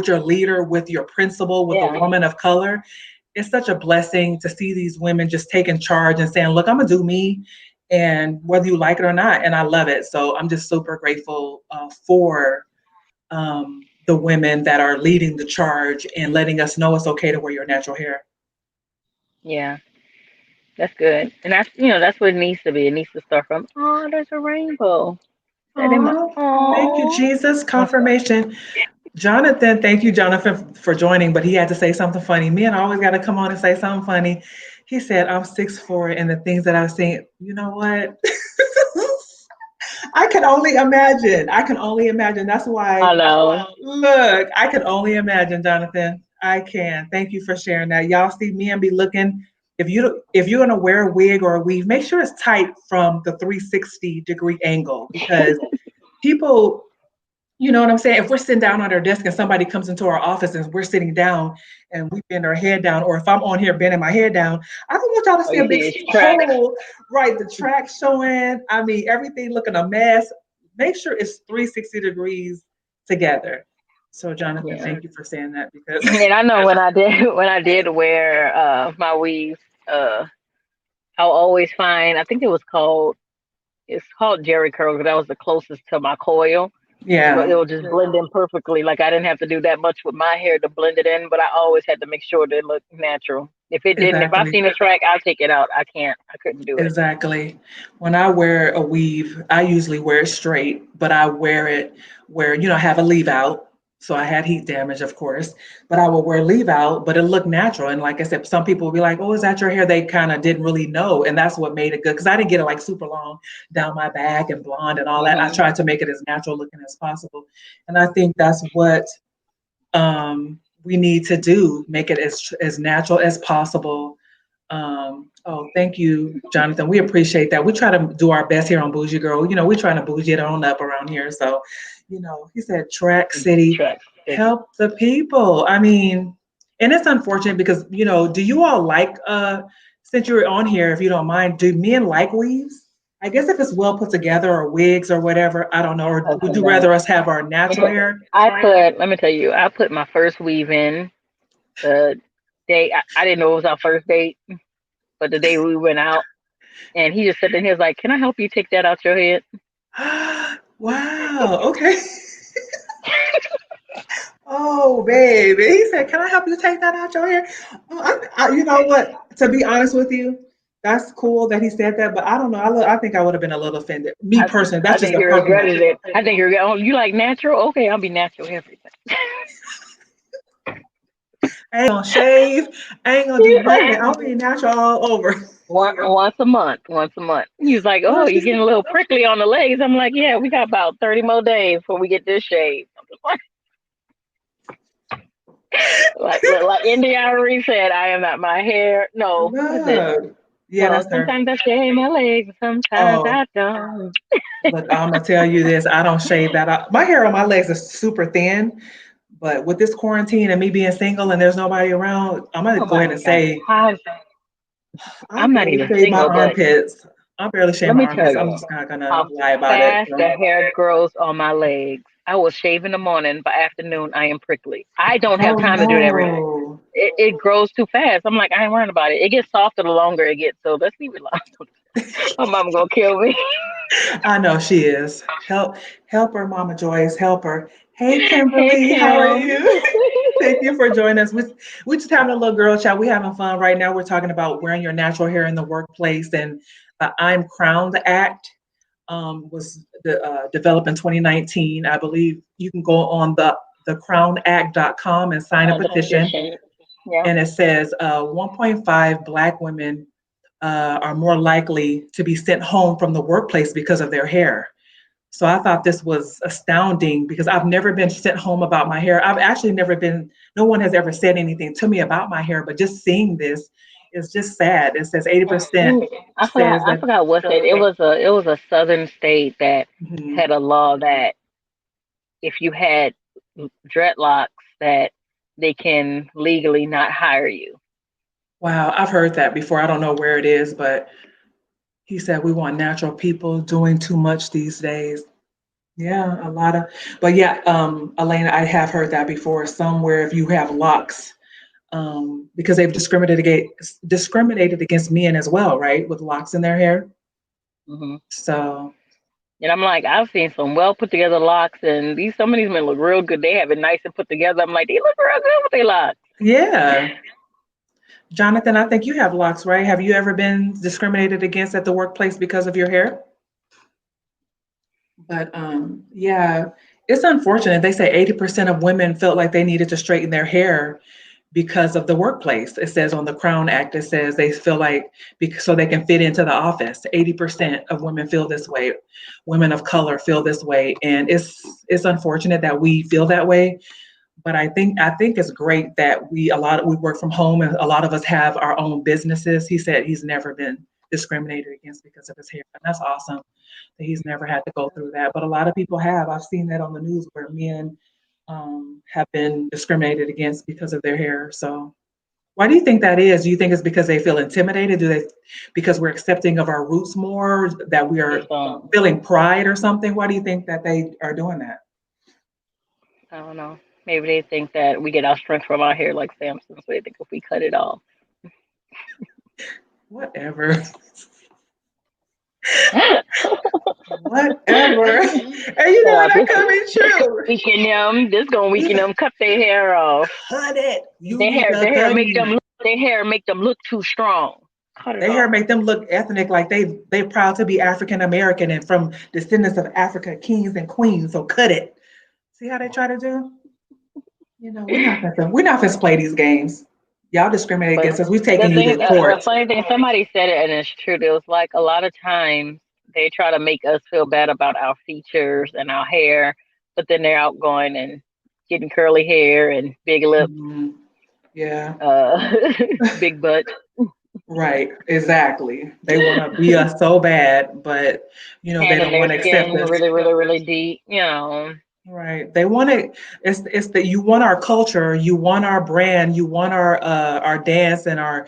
your leader, with your principal, with a yeah, woman of color, it's such a blessing to see these women just taking charge and saying, "Look, I'm gonna do me, and whether you like it or not." And I love it. So I'm just super grateful for the women that are leading the charge and letting us know it's okay to wear your natural hair. yeah. That's good, and that's what it needs to be. It needs to start from. Oh, there's a rainbow. That in my. Oh, thank you, Oh, Jesus. Confirmation. Jonathan, thank you, Jonathan, for joining, but he had to say something funny. Me and I always got to come on and say something funny. He said, I'm 6'4", and the things that I've seen, you know what? I can only imagine. I can only imagine. That's why, I know. look, I can only imagine, Jonathan. I can. Thank you for sharing that. Y'all see me and be looking. If you're gonna wear a wig or a weave, make sure it's tight from the 360-degree angle because people, you know what I'm saying? If we're sitting down on our desk and somebody comes into our office and we're sitting down and we bend our head down, or if I'm on here bending my head down, I don't want y'all to Oh, see you a big see his tracks. hole, right? The track showing. I mean, everything looking a mess. Make sure it's 360 degrees together. So, Jonathan, Yeah. thank you for saying that because And I know when I did wear my weaves, I'll always find. I think it's called Jerry curl because that was the closest to my coil. So yeah, it'll just blend in perfectly. Like I didn't have to do that much with my hair to blend it in, but I always had to make sure that it looked natural. If it didn't, if I exactly. seen a track, I'll take it out. I couldn't do it. Exactly. When I wear a weave, I usually wear it straight, but I wear it where, I have a leave out. So I had heat damage, of course, but I will wear leave out, but it looked natural. And like I said, some people will be like, oh, is that your hair? They kind of didn't really know. And that's what made it good. Cause I didn't get it like super long down my back and blonde and all that. I Hmm. tried to make it as natural looking as possible. And I think that's what we need to do, make it as natural as possible. Oh, thank you, Jonathan. We appreciate that. We try to do our best here on Bougie Girl. We're trying to bougie it on up around here. So, he said Track City, Track city. help the people. I mean, and it's unfortunate because, do you all like since you're on here, if you don't mind, do men like weaves? I guess if it's well put together or wigs or whatever, I don't know. Or would Okay, you no. rather us have our natural hair? Let me tell you, I put my first weave in the day I didn't know it was our first date, but the day we went out, and he just sat there and he was like, "Can I help you take that out your head?" Wow. Okay. Oh, baby. He said, can I help you take that out your hair? You know what? To be honest with you, That's cool that he said that, but I don't know. I think I would have been a little offended. Me I, personally, I that's just think a you personal. regretted it. I think oh, you like natural? Okay, I'll be natural everything. I ain't gonna shave. I ain't gonna do nothing. I'll be natural all over. Once a month. Once a month. He was like, No, "Oh, you're she's getting a little prickly on the legs." I'm like, "Yeah, we got about 30 more days before we get this shave." Like India said, I am not my hair. No, what is it? no. Yeah, Well, that's her. sometimes I shave my legs, sometimes Oh, I don't. look, I'm gonna tell you this. I don't shave that. My hair on my legs is super thin, but with this quarantine and me being single and there's nobody around, I'm gonna Oh go ahead my and God. say I I'm not barely even shave my single, but armpits. I barely shave let my me tell armpits. I'm you just not gonna how lie about it. fast the hair grows on my legs. I will shave in the morning. By afternoon, I am prickly. I don't have Oh time to do it every day. no. It grows too fast. I'm like, I ain't worrying about it. It gets softer the longer it gets. So let's leave it alone. My mom gonna kill me. I know she is. Help her, Mama Joyce. Help her. Hey Hey Kimberly, how are Kim. you? Thank you for joining us. We just having a little girl chat. We having fun right now. We're talking about wearing your natural hair in the workplace, and I'm Crowned Act was developed in 2019. I believe you can go on thecrownact.com and sign a The petition, petition. Yeah. and it says 1.5 Black women are more likely to be sent home from the workplace because of their hair. So I thought this was astounding because I've never been sent home about my hair. I've actually never been, no one has ever said anything to me about my hair, but just seeing this is just sad. It says 80% says I that. forgot what state. It was a southern state that Mhm. had a law that if you had dreadlocks that they can legally not hire you. Wow, I've heard that before. I don't know where it is, but he said we want natural people doing too much these days. Yeah, a lot of, but yeah, Elena, I have heard that before. Somewhere, if you have locks, because they've discriminated against men as well, right, with locks in their hair. Hmm. So And I'm like, I've seen some well put together locks, and some of these men look real good. They have it nice and put together. I'm like, they look real good with their locks. yeah, Jonathan, I think you have locks, right? Have you ever been discriminated against at the workplace because of your hair? But yeah, it's unfortunate. They say 80% of women felt like they needed to straighten their hair because of the workplace. It says on the Crown Act, it says they feel like because so they can fit into the office. 80% of women feel this way. Women of color feel this way, and it's unfortunate that we feel that way. But I think it's great that we work from home, and a lot of us have our own businesses. He said he's never been discriminated against because of his hair, and that's awesome that he's never had to go through that. But a lot of people have. I've seen that on the news where men have been discriminated against because of their hair. So why do you think that is? Do you think it's because they feel intimidated? Do they because we're accepting of our roots more, that we Just are feeling pride or something? Why do you think that they are doing that? I don't know. Maybe they think that we get our strength from our hair like Samson, so they think if we cut it off. Whatever. Whatever. And you know that This could be true. weaken them. This gonna You weaken them. Cut their hair off. cut it. You Their need hair, to cut it. make them look too strong. Cut it Their hair off. make them look ethnic, like they proud to be African American and from descendants of Africa, kings and queens. So cut it. See how they try to do? You know, we're not gonna play these games. Y'all discriminate But against us. We're taking you to the court. funny thing, somebody said it, and it's true. It was like a lot of times they try to make us feel bad about our features and our hair, but then they're out going and getting curly hair and big lips, Mhm. Yeah, uh, big butt. right. Exactly. They want to be us so bad, but they Tanning don't their want to accept skin us. really, really, really deep. Right. They want it. It's that you want our culture, you want our brand, you want our dance and our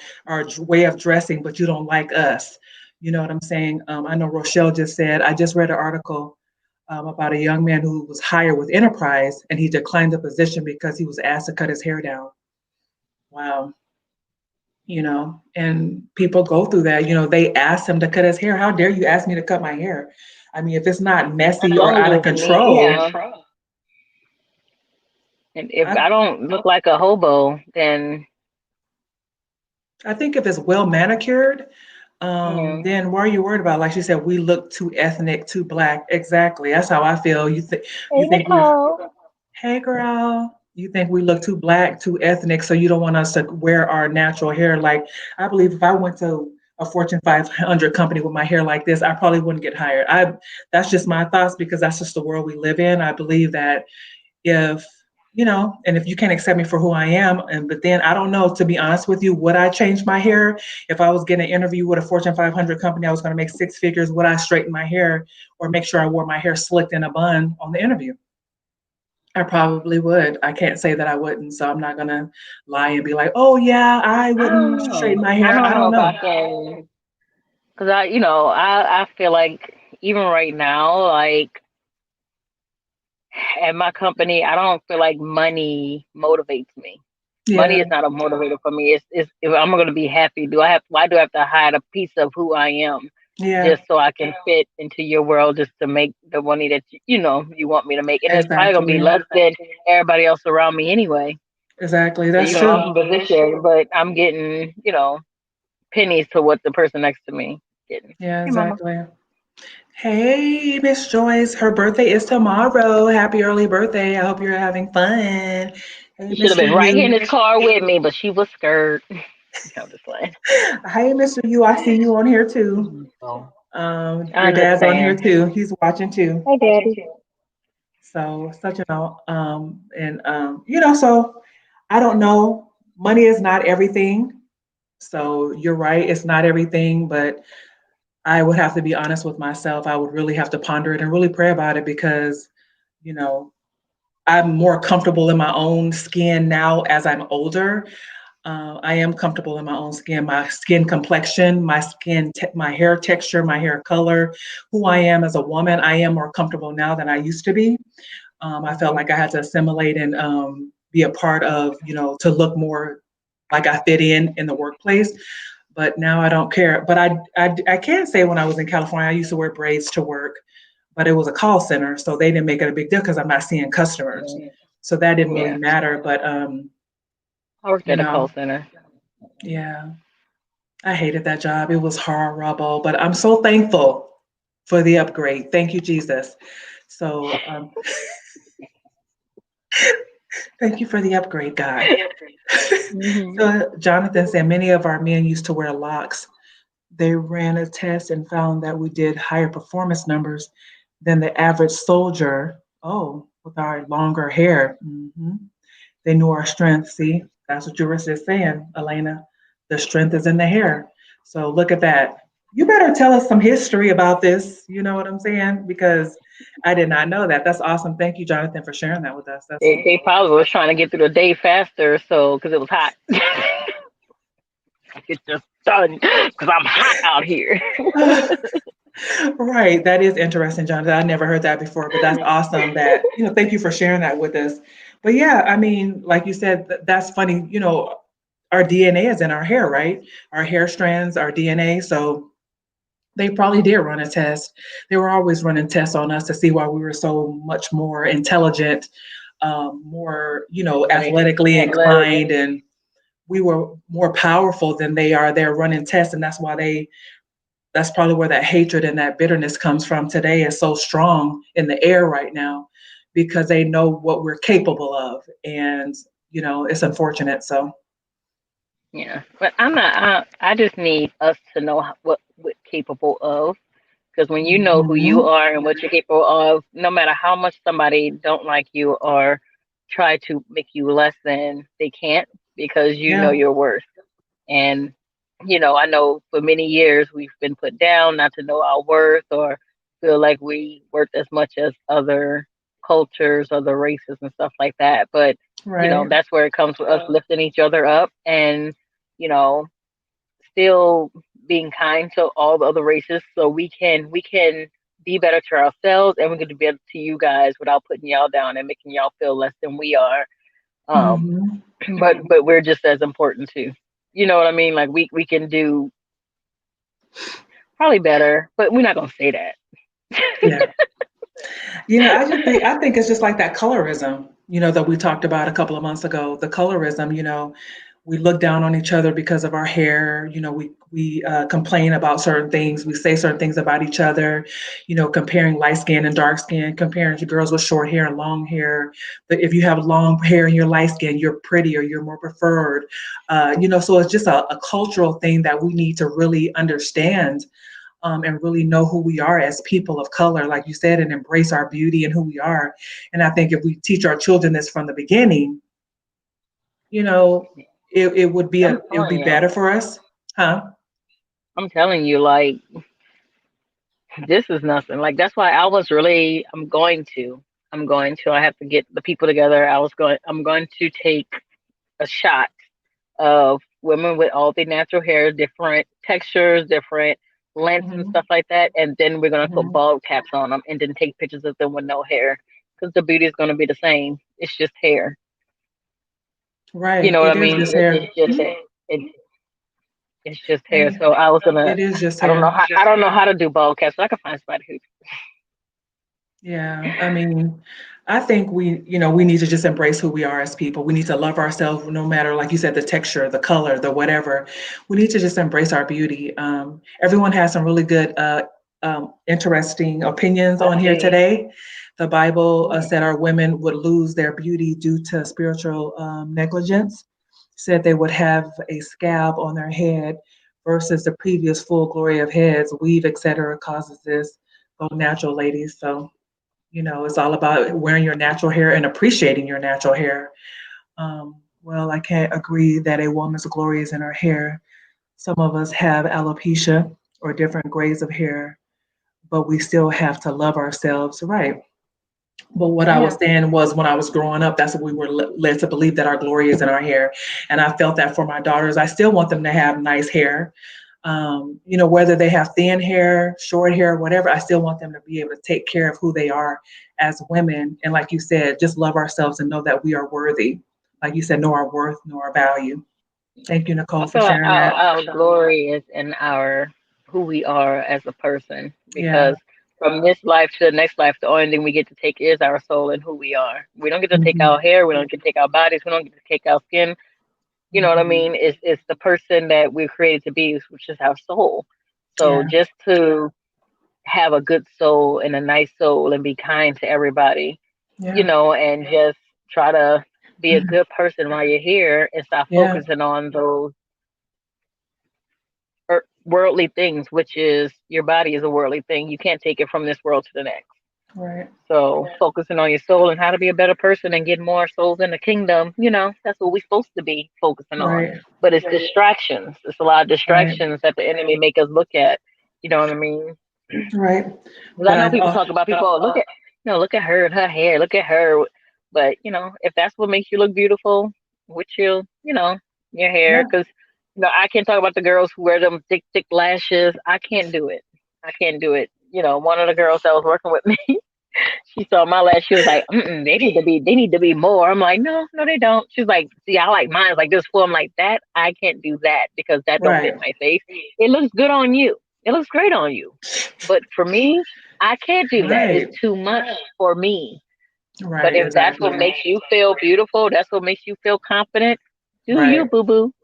way of dressing, but you don't like us. You know what I'm saying? I know Rochelle just said. I just read an article about a young man who was hired with Enterprise, and he declined the position because he was asked to cut his hair down. Wow. And people go through that. They asked him to cut his hair. How dare you ask me to cut my hair? I mean, if it's not As messy or long out of as it's me, control, yeah. And if I I don't look like a hobo, then I think if it's well manicured, Yeah. then what are you worried about? Like she said, we look too ethnic, too black. Exactly. That's how I feel. You Hey, think we Nicole. hey girl, you think we look too black, too ethnic, so you don't want us to wear our natural hair. Like I believe if I went to a Fortune 500 company with my hair like this, I probably wouldn't get hired. I That's just my thoughts because that's just the world we live in. I believe that if and if you can't accept me for who I am, and but then I don't know, to be honest with you, would I change my hair if I was getting an interview with a Fortune 500 company? I was going to make six figures. Would I straighten my hair or make sure I wore my hair slicked in a bun on the interview? I probably would. I can't say that I wouldn't, so I'm not gonna lie and be like, "Oh yeah, I I don't wouldn't straighten know. my I hair." don't I know don't if I know. can, cause I feel like even right now, like at my company, I don't feel like money motivates me. Money Yeah, is not a motivator for me. It's if I'm gonna be happy, why do I have to hide a piece of who I am yeah, just so I can fit into your world just to make the money that you want me to make? And it's probably gonna be exactly, less than everybody else around me anyway. exactly. So That's I'm true. positioned, but I'm getting, pennies to what the person next to me getting. Yeah, Hey mama. exactly. Hey, Miss Joyce, her birthday is tomorrow. Happy early birthday. I hope you're having fun. Hey, She should have Mr. been right here in You. this car with me, but she was scared. I'm just playing. Hey, Mr. You. I see you on here too. I Your dad's on here understand. too. He's watching too. Hey, Daddy. So such and so I don't know. Money is not everything. So you're right, it's not everything, but I would have to be honest with myself. I would really have to ponder it and really pray about it because, you know, I'm more comfortable in my own skin now as I'm older. I am comfortable in my own skin, my skin complexion, my hair texture, my hair color, who I am as a woman. I am more comfortable now than I used to be. I felt like I had to assimilate and be a part of, to look more like I fit in the workplace. But now I don't care. But I can say when I was in California, I used to wear braids to work, but it was a call center, so they didn't make it a big deal because I'm not seeing customers, so that didn't really Yeah, matter. But I worked you at a call know, center. yeah, I hated that job. It was horrible, but I'm so thankful for the upgrade. Thank you, Jesus. So thank you for the upgrade, God. Hmm. So Jonathan said many of our men used to wear locks. They ran a test and found that we did higher performance numbers than the average soldier. Oh, with our longer hair. They knew our strength. See, that's what you were just saying, Elena. The strength is in the hair. So look at that. You better tell us some history about this. You know what I'm saying? Because I did not know that. That's awesome. Thank you, Jonathan, for sharing that with us. That's They probably was trying to get through the day faster, so because it was hot. Get just done because I'm hot out here. right. That is interesting, Jonathan. I never heard that before, but that's awesome that, thank you for sharing that with us. But yeah, I mean, like you said, that's funny. Our DNA is in our hair, right? Our hair strands, our DNA. So they probably did run a test. They were always running tests on us to see why we were so much more intelligent, more, Right. athletically Athletic. inclined, and we were more powerful than they are. They're running tests, and that's probably where that hatred and that bitterness comes from today is so strong in the air right now because they know what we're capable of. And, it's unfortunate. So, Yeah, but I'm not. I just need us to know what we're capable of. Because when you know who you mhm. are and what you're capable of, no matter how much somebody don't like you or try to make you less than, they can't because you know Yeah, your worth. And I know for many years we've been put down not to know our worth or feel like we worth as much as other cultures, other races, and stuff like that. But right. that's where it comes with us lifting each other up and you know still being kind to all the other races so we can be better to ourselves and we can be better to you guys without putting y'all down and making y'all feel less than we are. um Hmm. but we're just as important too. You know what I mean? Like we can do probably better, but we're not gonna say that. Yeah. I think it's just like that colorism, that we talked about a couple of months ago. The colorism, we look down on each other because of our hair. We complain about certain things. We say certain things about each other. Comparing light skin and dark skin, comparing to girls with short hair and long hair. But if you have long hair and you're light skin, you're prettier, you're more preferred. So it's just a cultural thing that we need to really understand, and really know who we are as people of color, like you said, and embrace our beauty and who we are. And I think if we teach our children this from the beginning, you know, it would be I'm it would telling be you. better for us, huh? I'm telling you, like this is nothing. Like that's why I was really. I'm going to. I have to get the people together. I'm going to take a shot of women with all the natural hair, different textures, different lengths and Hmm. stuff like that. And then we're gonna put Hmm. bald caps on them, and then take pictures of them with no hair, because the beauty is gonna be the same. It's just hair. You Right. know what I It is mean? just hair. It's just Mhm. it, it's just hair. And So I was gonna. it is just I don't know hair. how. I don't know how to do bald caps. So I can find somebody who. Yeah. I mean, I think we need to just embrace who we are as people. We need to love ourselves no matter, like you said, the texture, the color, the whatever. We need to just embrace our beauty. Everyone has some really good, interesting opinions on here today. The Bible said our women would lose their beauty due to spiritual negligence, said they would have a scab on their head versus the previous full glory of heads, weave, etc., causes this. Go natural, ladies. So it's all about wearing your natural hair and appreciating your natural hair. Well, I can't agree that a woman's glory is in her hair. Some of us have alopecia or different grades of hair, but we still have to love ourselves, right? But what I was Yeah. saying was, when I was growing up, that's what we were led to believe, that our glory is in our hair. And I felt that for my daughters. I still want them to have nice hair. Whether they have thin hair, short hair, whatever, I still want them to be able to take care of who they are as women. And like you said, just love ourselves and know that we are worthy. Like you said, know our worth, know our value. Thank you, I Nicole, for feel like sharing that. our glory is in our who we are as a person, Yeah. because from this life to the next life, the only thing we get to take is our soul and who we are. We don't get to take Hmm. our hair, we don't get to take our bodies, we don't get to take our skin. You know what I Hmm. mean? It's the person that we're created to be, which is our soul. So Yeah. just to have a good soul and a nice soul and be kind to everybody, Yeah. and just try to be a good person while you're here and stop Yeah. focusing on those worldly things, which is your body is a worldly thing. You can't take it from this world to the next. Right. So focusing on your soul and how to be a better person and get more souls in the kingdom, that's what we're supposed to be focusing on. Right. But it's distractions. It's a lot of Right. distractions that the enemy make us look at. You know what I mean? Right. Because I know But people talk about people. Oh, look at her and her hair. Look at her. But if that's what makes you look beautiful with your hair, yeah. because I can't talk about the girls who wear them thick, thick lashes. I can't do it. I can't do it. One of the girls that was working with me, she saw my lash. She was like, they need to be more. I'm like, no, no, they don't. She's like, see, I like mine like this full. I'm like, that I can't do that because that don't fit Right. my face. It looks good on you. It looks great on you. But for me, I can't do that. It's Right. too much for me. But Right. if that's what Exactly. makes you feel beautiful, that's what makes you feel confident, do you, Right. boo boo.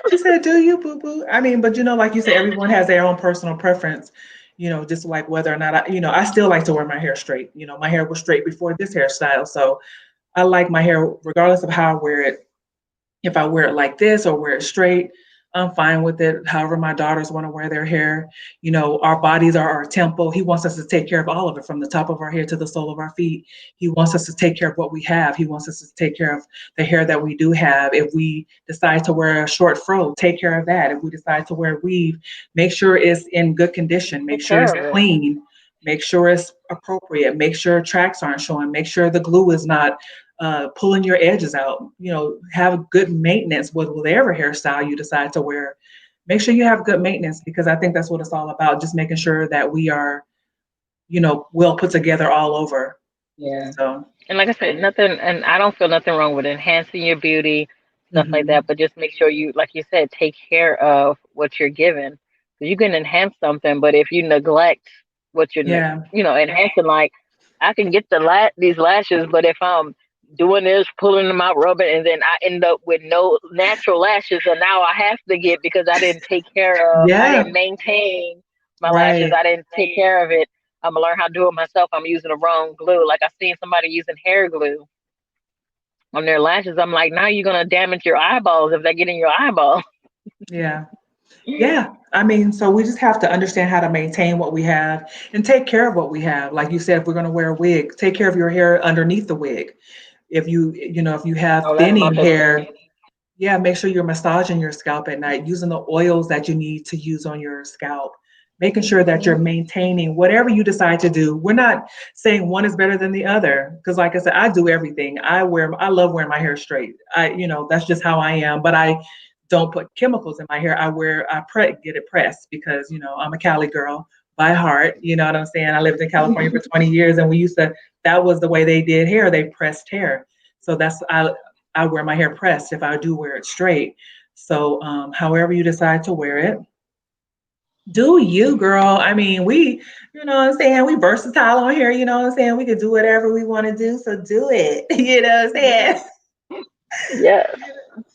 She said, "Do you, boo boo?" I mean, but like you said, everyone has their own personal preference. Just like whether or not I still like to wear my hair straight. My hair was straight before this hairstyle, so I like my hair regardless of how I wear it. If I wear it like this or wear it straight, I'm fine with it. However, my daughters want to wear their hair. Our bodies are our temple. He wants us to take care of all of it, from the top of our head to the sole of our feet. He wants us to take care of what we have. He wants us to take care of the hair that we do have. If we decide to wear a short fro, take care of that. If we decide to wear weave, make sure it's in good condition. Make Take sure it's care of it. clean. Make sure it's appropriate. Make sure tracks aren't showing. Make sure the glue is not pulling your edges out. Have good maintenance with whatever hairstyle you decide to wear. Make sure you have good maintenance, because I think that's what it's all about. Just making sure that we are, well put together all over. Yeah. So, And like I said, nothing, and I don't feel nothing wrong with enhancing your beauty, stuff like hmm that. But just make sure you, like you said, take care of what you're given. 'Cause you can enhance something, but if you neglect what you're, yeah, enhancing, like I can get these lashes, but if I'm doing this, pulling them out, rubbing, and then I end up with no natural lashes, and now I have to get because I Yeah, didn't maintain my lashes, right. I didn't take care of it. I'm gonna learn how to do it myself. I'm using the wrong glue. Like I seen somebody using hair glue on their lashes. I'm like, now you're gonna damage your eyeballs if they get in your eyeball. Yeah. Yeah. I mean, so we just have to understand how to maintain what we have and take care of what we have. Like you said, if we're going to wear a wig, take care of your hair underneath the wig. If you have Oh, that's my thinning biggest hair, thing. yeah, make sure you're massaging your scalp at night, using the oils that you need to use on your scalp, making sure that you're Mhm. maintaining whatever you decide to do. We're not saying one is better than the other because, like I said, I do everything. I love wearing my hair straight. That's just how I am. But I don't put chemicals in my hair. Get it pressed because I'm a Cali girl by heart. You know what I'm saying? I lived in California for 20 years, and that was the way they did hair. They pressed hair. So I wear my hair pressed if I do wear it straight. So, however you decide to wear it, do you, girl. I mean, you know what I'm saying? We versatile on here, you know what I'm saying? We could do whatever we want to do. So do it. You know what I'm saying? Yes.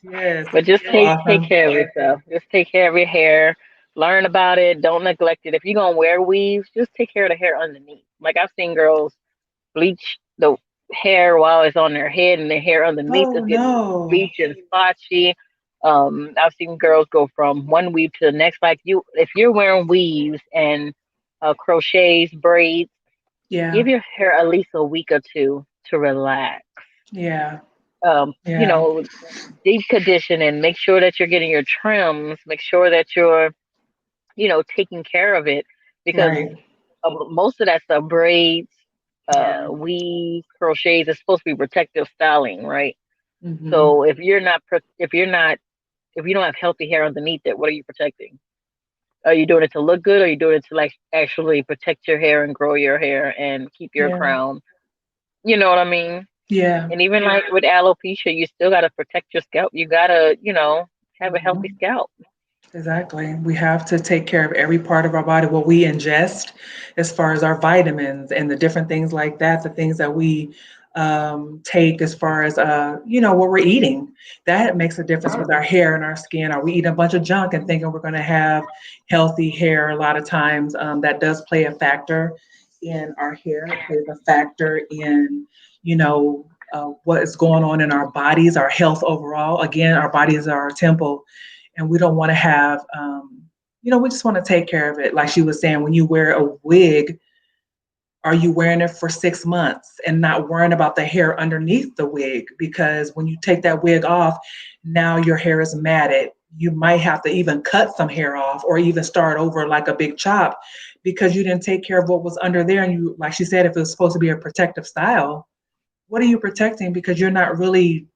Yes. But just So take awesome. care of yourself. Just take care of your hair. Learn about it. Don't neglect it. If you're gonna wear weaves, just take care of the hair underneath. Like I've seen girls bleach the hair while it's on their head, and their hair underneath is Oh getting no. bleached and spotchy. I've seen girls go from one weave to the next. Like you, if you're wearing weaves and crochets, braids, give Yeah. your hair at least a week or two to relax. Yeah. You Yeah. know, deep condition and make sure that you're getting your trims, make sure that you're, taking care of it because Right. most of that stuff, braids, Yeah. weaves, crochets, is supposed to be protective styling, right? Hmm. So if you don't have healthy hair underneath it, what are you protecting? Are you doing it to look good? Or are you doing it to like actually protect your hair and grow your hair and keep your Yeah. crown? You know what I mean? Yeah. And even like with alopecia, you still got to protect your scalp. You got to, have a healthy Hmm. scalp. Exactly. We have to take care of every part of our body, what we ingest, as far as our vitamins and the different things like that, the things that we take as far as, what we're eating. That makes a difference with our hair and our skin. Are we eating a bunch of junk and thinking we're going to have healthy hair? A lot of times that does play a factor in our hair. It plays a factor in, what is going on in our bodies, our health overall. Again, our bodies are our temple and we don't want to have we just want to take care of it. Like she was saying, when you wear a wig, are you wearing it for 6 months and not worrying about the hair underneath the wig? Because when you take that wig off, now your hair is matted. You might have to even cut some hair off or even start over like a big chop because you didn't take care of what was under there. And you, like she said, if it was supposed to be a protective style, what are you protecting? Because you're not really,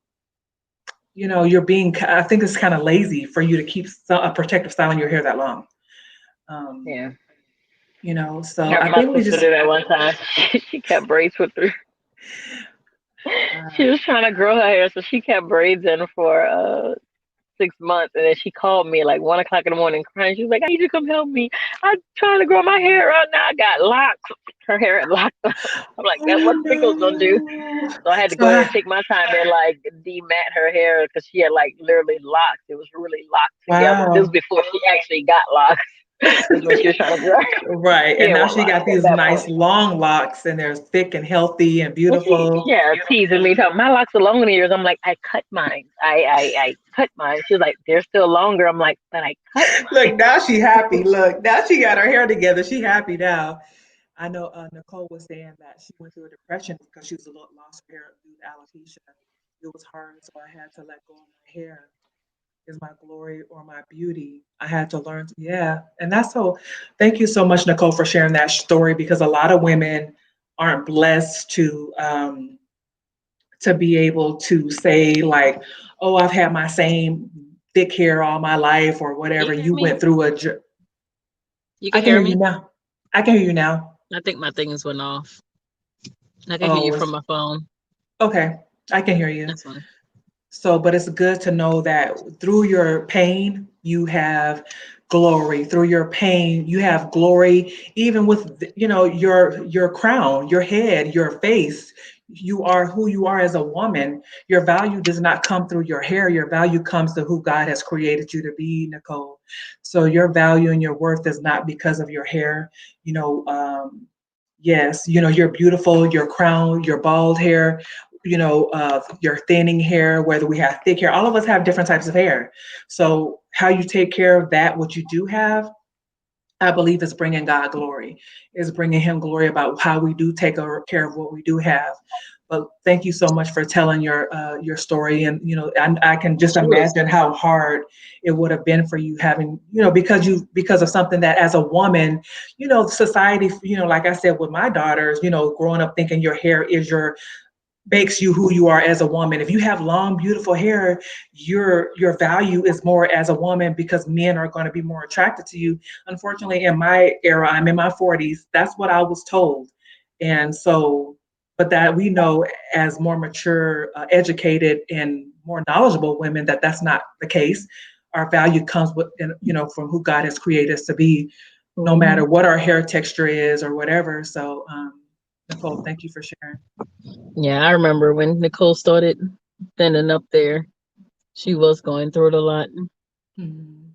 I think it's kind of lazy for you to keep a protective style in your hair that long. Um, Yeah. I so heard I my think we sister just, do that one time. She kept braids with her. uh, She was trying to grow her hair, so she kept braids in for 6 months, and then she called me at like 1 o'clock in the morning crying. She was like, "I need you to come help me. I'm trying to grow my hair out now. I got locks." Her hair had locks. I'm like, "That oh what pickles gonna do?" no. So I had to So go ahead and take my time and like demat her hair because she had like literally locks. It was really locked together. This was wow. before she actually got locks. This when she was trying to grow. Right. She And didn't now want she locks got at these that nice point. long locks and they're thick and healthy and And she, beautiful. yeah, teasing me, talking, my locks are longer than yours. I'm like, I cut mine. I cut mine. She was like, they're still longer. I'm like, but I cut mine. Look, now she happy. Look, now she got her hair together. She happy now. I know Nicole was saying that she went through a depression because she was a little lost her hair due to alopecia. It was hard, so I had to let go of my hair. Is my glory or my beauty? I had to learn. Yeah, and that's so. Thank you so much, Nicole, for sharing that story because a lot of women aren't blessed to be able to say like, "Oh, I've had my same thick hair all my life" or Can whatever. you hear You me? went through You I can can hear hear you me? now. I can hear you now. I think my things went off. I can hear you Oh, from my phone. okay. I can hear you. That's fine. So, but it's good to know that through your pain, you have glory. Through your pain, you have glory, even with your crown, your head, your face. you are who you are as a woman. Your value does not come through your hair. Your value comes to who God has created you to be, Nicole. So your value and your worth is not because of your hair. You know, yes, you're beautiful. Your crown, your bald hair, your thinning hair. Whether we have thick hair, all of us have different types of hair. So how you take care of that, what you do have, I believe is bringing God glory, is bringing Him glory about how we do take care of what we do have. But thank you so much for telling your story, and I can just She was. imagine how hard it would have been for you having because of something that as a woman, society, like I said with my daughters, growing up thinking your hair is your makes you who you are as a woman. If you have long, beautiful hair, your value is more as a woman because men are going to be more attracted to you. Unfortunately, in my era, I'm in my 40s. That's what I was told, and so, but that we know as more mature, educated, and more knowledgeable women that that's not the case. Our value comes with from who God has created us to be, no matter what our hair texture is or whatever. So, Nicole, thank you for sharing. Yeah, I remember when Nicole started thinning up there. She was going through it a lot. Mhm.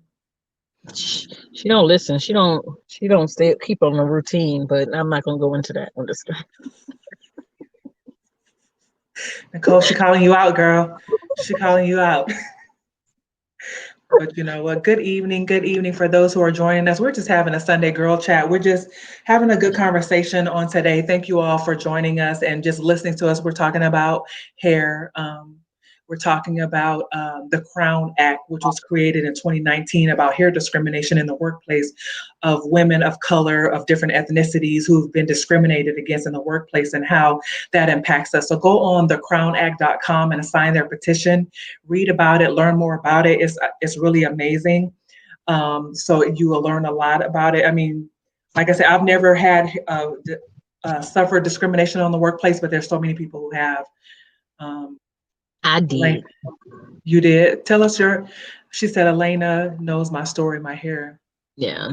She don't listen. She don't stay keep on the routine. But I'm not gonna go into that on this. Nicole, she calling you out, girl. She calling you out. But you know what? Good evening. Good evening for those who are joining us. We're just having a Sunday girl chat. We're just having a good conversation on today. Thank you all for joining us and just listening to us. We're talking about hair. We're talking about the Crown Act, which was created in 2019 about hair discrimination in the workplace of women of color, of different ethnicities who've been discriminated against in the workplace and how that impacts us. So go on thecrownact.com and sign their petition, read about it, learn more about it. It's really amazing. So you will learn a lot about it. I mean, like I said, I've never had suffered discrimination on the workplace, but there's so many people who have. Um, I Elaine, did. you did. Tell us she said, Elena knows my story, my hair. Yeah,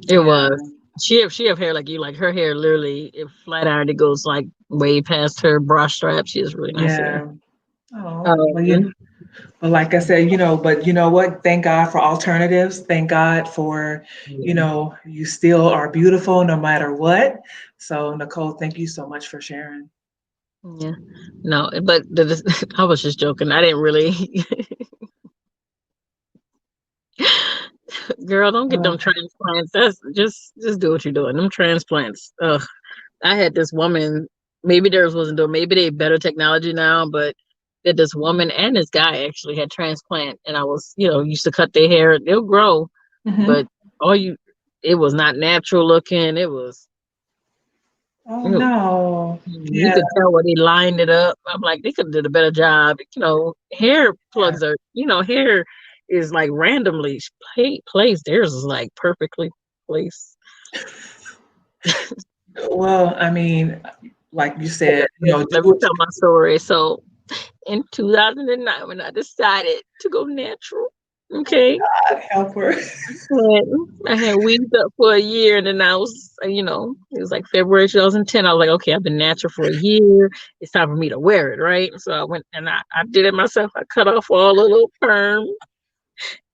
it Yeah, was. She have hair like you. Like her hair, literally, if flat ironed, it goes like way past her bra strap. She has really nice hair. yeah. Oh, well, Um, but like I said, but you know what? Thank God for alternatives. Thank God for, you still are beautiful no matter what. So, Nicole, thank you so much for sharing. yeah, no, but I was just joking. I didn't really. Girl, don't get them Uh, transplants. That's just do what you're doing. Them transplants. Ugh. I had this woman. Maybe theirs wasn't doing. Maybe they better technology now, but that this woman and this guy actually had transplant, and I was, used to cut their hair. They'll grow, but mhm. all you, it was not natural looking. It was. Oh, no. You Yeah. could tell where they lined it up. I'm like, they could have did a better job. Hair plugs are, hair is like randomly placed. Theirs is like perfectly placed. Well, I mean, like you said, do Let me what tell my story. So in 2009, when I decided to go natural, okay, God help her. I had weaved up for a year, and then I was, it was like February 2010. I was like, okay, I've been natural for a year. It's time for me to wear it, right? So I went and I did it myself. I cut off all the little perm,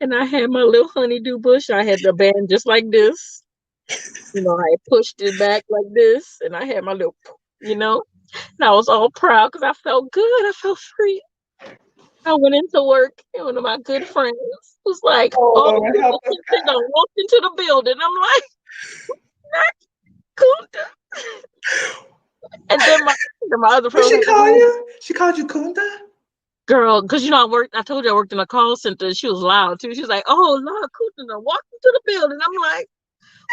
and I had my little honeydew bush. I had the band just like this. I pushed it back like this, and I had my little, you know, and I was all proud because I felt good. I felt free. I went into work, and one of my good friends was like, Oh, all the Lord, help people us, think I walked into the building. I'm like, Kunta. And then my other what friend was she like, call oh, you? She called you Kunta? girl, because I told you I worked in a call center. She was loud too. She was like, oh, Lord, Kunta walked into the building. I'm like,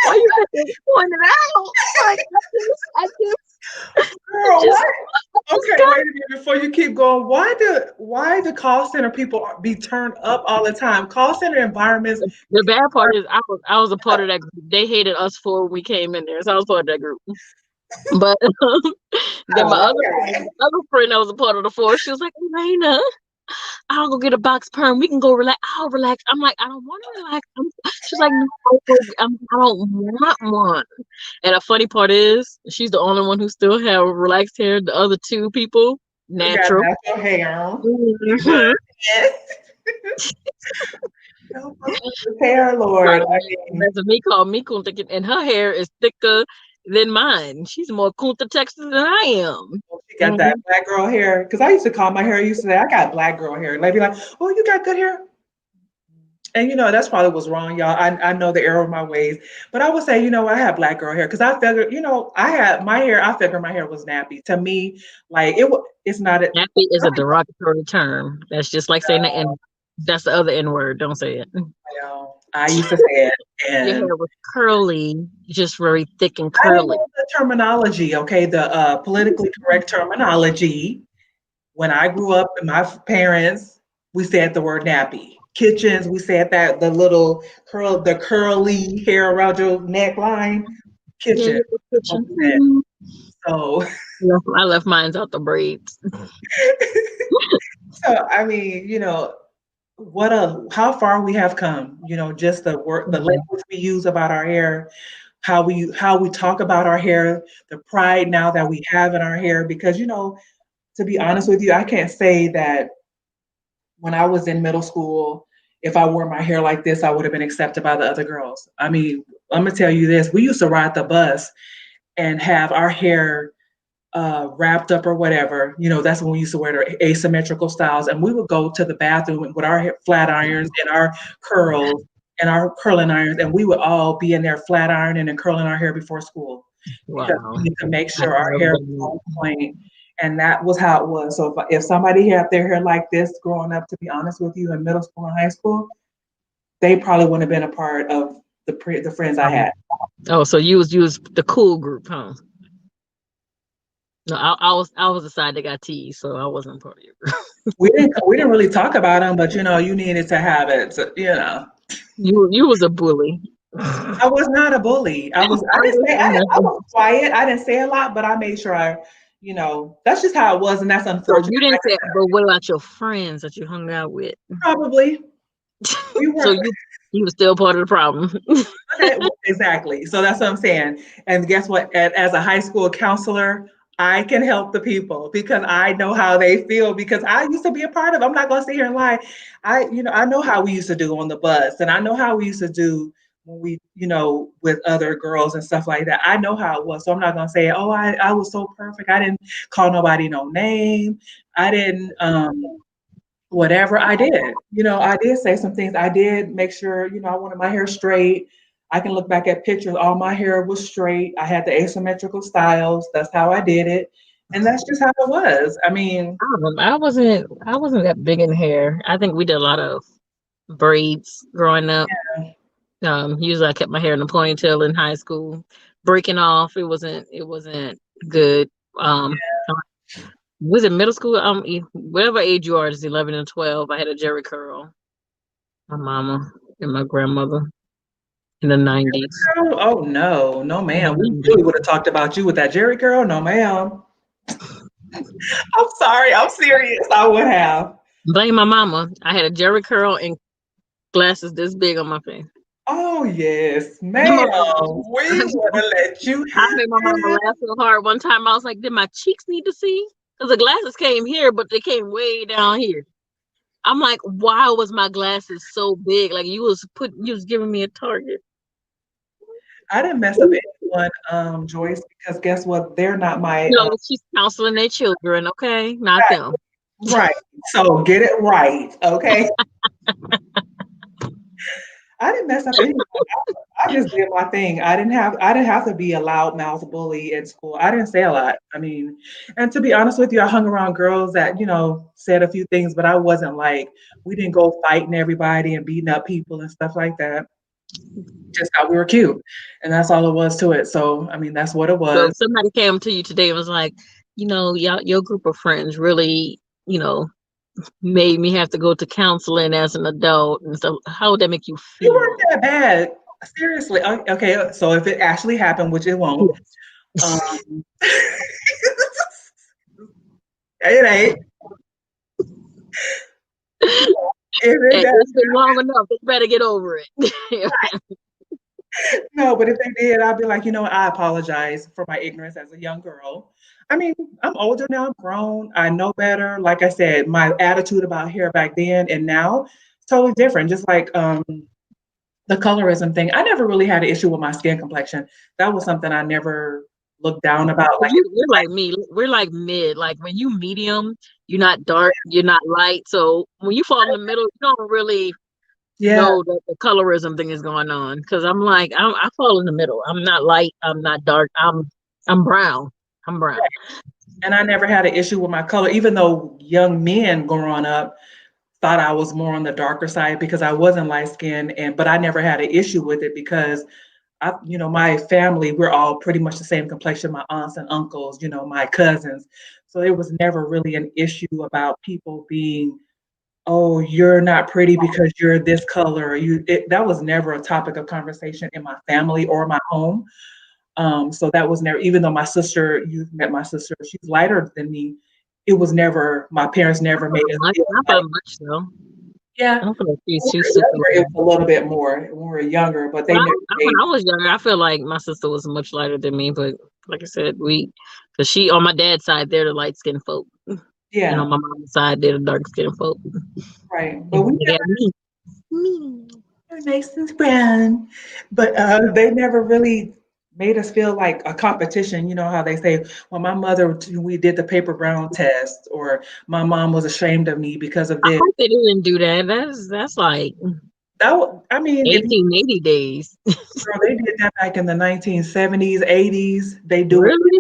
why you have to point it out? Like, I Girl, just, what? I just Okay, got wait a minute before you keep going. Why the call center people be turned up all the time? Call center environments the bad are part is I was a part of that group. They hated us for when we came in there, so I was part of that group. But then my oh, other friend that was a part of the force, she was like, Elena. I'll go get a box perm. We can go relax. I'll relax. I'm like, I don't want to relax. She's like, no, I don't want one. And the funny part is, she's the only one who still have relaxed hair. The other two people, You got natural. natural hair. Mhm. Help us with this hair, Lord. I mean, That's what me call me Kunta, and her hair is thicker than mine. She's more Kunta Texas than I am. she got that black girl hair. Because I used to call my hair, I used to say, I got black girl hair. And they'd be like, oh, you got good hair. And that's probably what's wrong, y'all. I know the error of my ways, but I would say, I had black girl hair because I figured, I had my hair. I figured my hair was nappy. To me, like it's not. Nappy is a derogatory term. That's just like saying the N. That's the other N word. Don't say it. I used to say it, Your and hair was curly, just very thick and I didn't curly. know the terminology. Okay, the politically correct terminology. When I grew up, and my parents, we said the word nappy. Kitchens, we said that the curly hair around your neckline. Yeah, Kitchen. your kitchen. So, I left mine out the braids. so I mean, how far we have come. Just the work, the language we use about our hair, how we talk about our hair, the pride now that we have in our hair. Because to be honest with you, I can't say that when I was in middle school, if I wore my hair like this, I would have been accepted by the other girls. I mean, I'm gonna tell you this: we used to ride the bus and have our hair wrapped up or whatever. That's when we used to wear the asymmetrical styles, and we would go to the bathroom with our flat irons and our curls and our curling irons, and we would all be in there flat ironing and curling our hair before school because Wow. we need to make I've sure our never hair done was that. on point. And that was how it was. So if somebody had their hair like this growing up, to be honest with you, in middle school and high school, they probably wouldn't have been a part of the friends I had. Oh, so you was the cool group, huh? No, I was the side that got teased, so I wasn't part of your group. We didn't really talk about them, but you needed to have it. So, You was a bully. I was not a bully. I was quiet. I didn't say a lot, but I made sure that's just how it was, and that's So unfortunate. you didn't say, but what about your friends that you hung out with? Probably we So were you were still part of the problem. okay, exactly. So that's what I'm saying. And guess what? As a high school counselor, I can help the people because I know how they feel because I used to be a part of. I'm not going to sit here and lie. I know how we used to do on the bus, and I know how we used to do when we, with other girls and stuff like that. I know how it was. So I'm not going to say, oh, I was so perfect. I didn't call nobody no name. I didn't whatever I did. I did say some things. I did make sure, I wanted my hair straight. I can look back at pictures. All my hair was straight. I had the asymmetrical styles. That's how I did it. And that's just how it was. I mean, I wasn't that big in hair. I think we did a lot of braids growing up. Usually I kept my hair in a ponytail in high school. Breaking off, it wasn't good. Um, was it middle school? Whatever age you are, is 11 and 12. I had a Jerry curl. My mama and my grandmother in the 90s. oh no, no In the ma'am. We 90s. really would have talked about you with that Jerry girl. No ma'am. I'm sorry. I'm serious. I would have. Blame my mama. I had a Jerry curl and glasses this big on my face. Oh yes, My ma'am. mama- We would have let you I have made my mama it. laugh so hard one time. I was like, "Did my cheeks need to see?" Because the glasses came here, but they came way down here. I'm like, "Why was my glasses so big? Like you was giving me a target." I didn't mess up anyone, Joyce, because guess what? They're not my No, she's counseling their children. Okay, not them. right. So get it right, okay? I didn't mess up anyone. I just did my thing. I didn't have to be a loudmouth bully at school. I didn't say a lot. I mean, and to be honest with you, I hung around girls that, said a few things, but I wasn't like we didn't go fighting everybody and beating up people and stuff like that. Just thought we were cute. And that's all it was to it. So I mean that's what it So was. if somebody came to you today and was like, your group of friends really, made me have to go to counseling as an adult and stuff. How would that make you You weren't feel? that bad. Seriously. Okay, so if it actually happened, which it won't, um it ain't. If it And does, it's been long enough. They better get over it. no, but if they did, I'd be like, I apologize for my ignorance as a young girl. I mean, I'm older now, I'm grown, I know better. Like I said, my attitude about hair back then and now is totally different. Just like the colorism thing, I never really had an issue with my skin complexion. That was something I never looked down about. Like, You're like me. We're like mid. Like when you medium, you're not dark, you're not light. So when you fall in the middle, you don't really yeah, know that the colorism thing is going on. Because I'm like, I fall in the middle. I'm not light. I'm not dark. I'm brown. I'm brown. and I never had an issue with my color, even though young men growing up thought I was more on the darker side because I wasn't light skinned, but I never had an issue with it because my family, we're all pretty much the same complexion, my aunts and uncles, my cousins. So it was never really an issue about people being, oh, you're not pretty because you're this color. That was never a topic of conversation in my family or my home. So that was never, even though you've met my sister, she's lighter than me. It was never, my parents never made us feel Not like, by much though. yeah, I don't feel like she's when too we were super younger, it light. was a little bit more when we were younger, but they Well, never when made, I was younger, I feel like my sister was much lighter than me. But like I said, because she on my dad's side, they're the light skinned folk, and yeah, on my mom's side, they're the dark skinned folk. right. But And we they got me. Me. They're nice and brown, but they never really made us feel like a competition. You know how they say, well, my mother, we did the paper brown test, or my mom was ashamed of me because of I this. hope they didn't do that. That's like I mean, if you 1880 days. girl, they did that back in the 1970s, 80s. They do it. Really?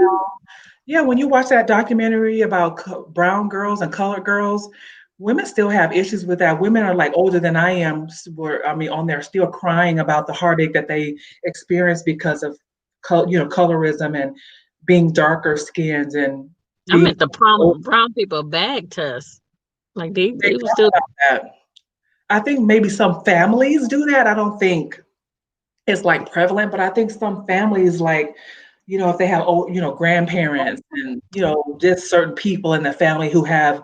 Yeah, when you watch that documentary about brown girls and colored girls, women still have issues with that. Women are like older than I am, on there still crying about the heartache that they experience because of, colorism and being darker skins and I being. meant the brown people bag test. Like They they were talk still. about that. I think maybe some families do that. I don't think it's like prevalent, but I think some families like, if they have old, grandparents and, just certain people in the family who have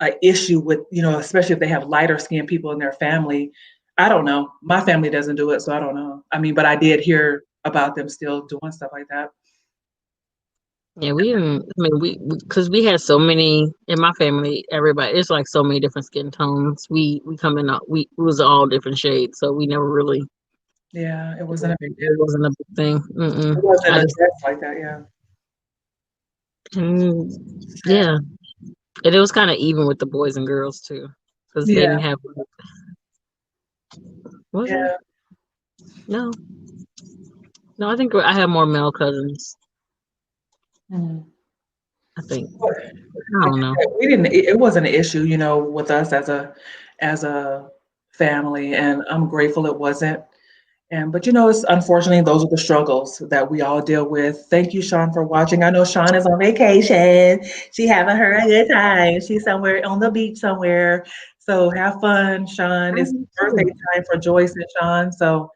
an issue with, especially if they have lighter skinned people in their family. I don't know. My family doesn't do it, so I don't know. I mean, but I did hear about them still doing stuff like that. Yeah, we didn't. I mean, because we had so many in my family. Everybody, it's like so many different skin tones. We come in. We was all different shades, so we never really. Yeah, it It wasn't a big deal. it wasn't a big thing. It I wasn't just. addressed like that, yeah. mm, Sad. yeah, and it was kind of even with the boys and girls too, because they Yeah, didn't have. Was it? yeah. No, no. I think I have more male cousins. Mhm. I think. But I like don't know. I said, we didn't. It wasn't an issue, with us as a family, and I'm grateful it wasn't. And but it's unfortunately those are the struggles that we all deal with. Thank you, Sean, for watching. I know Sean is on vacation. She having her a good time. She's somewhere on the beach somewhere. So have fun, Sean. I It's do birthday too. time for Joyce and Sean. So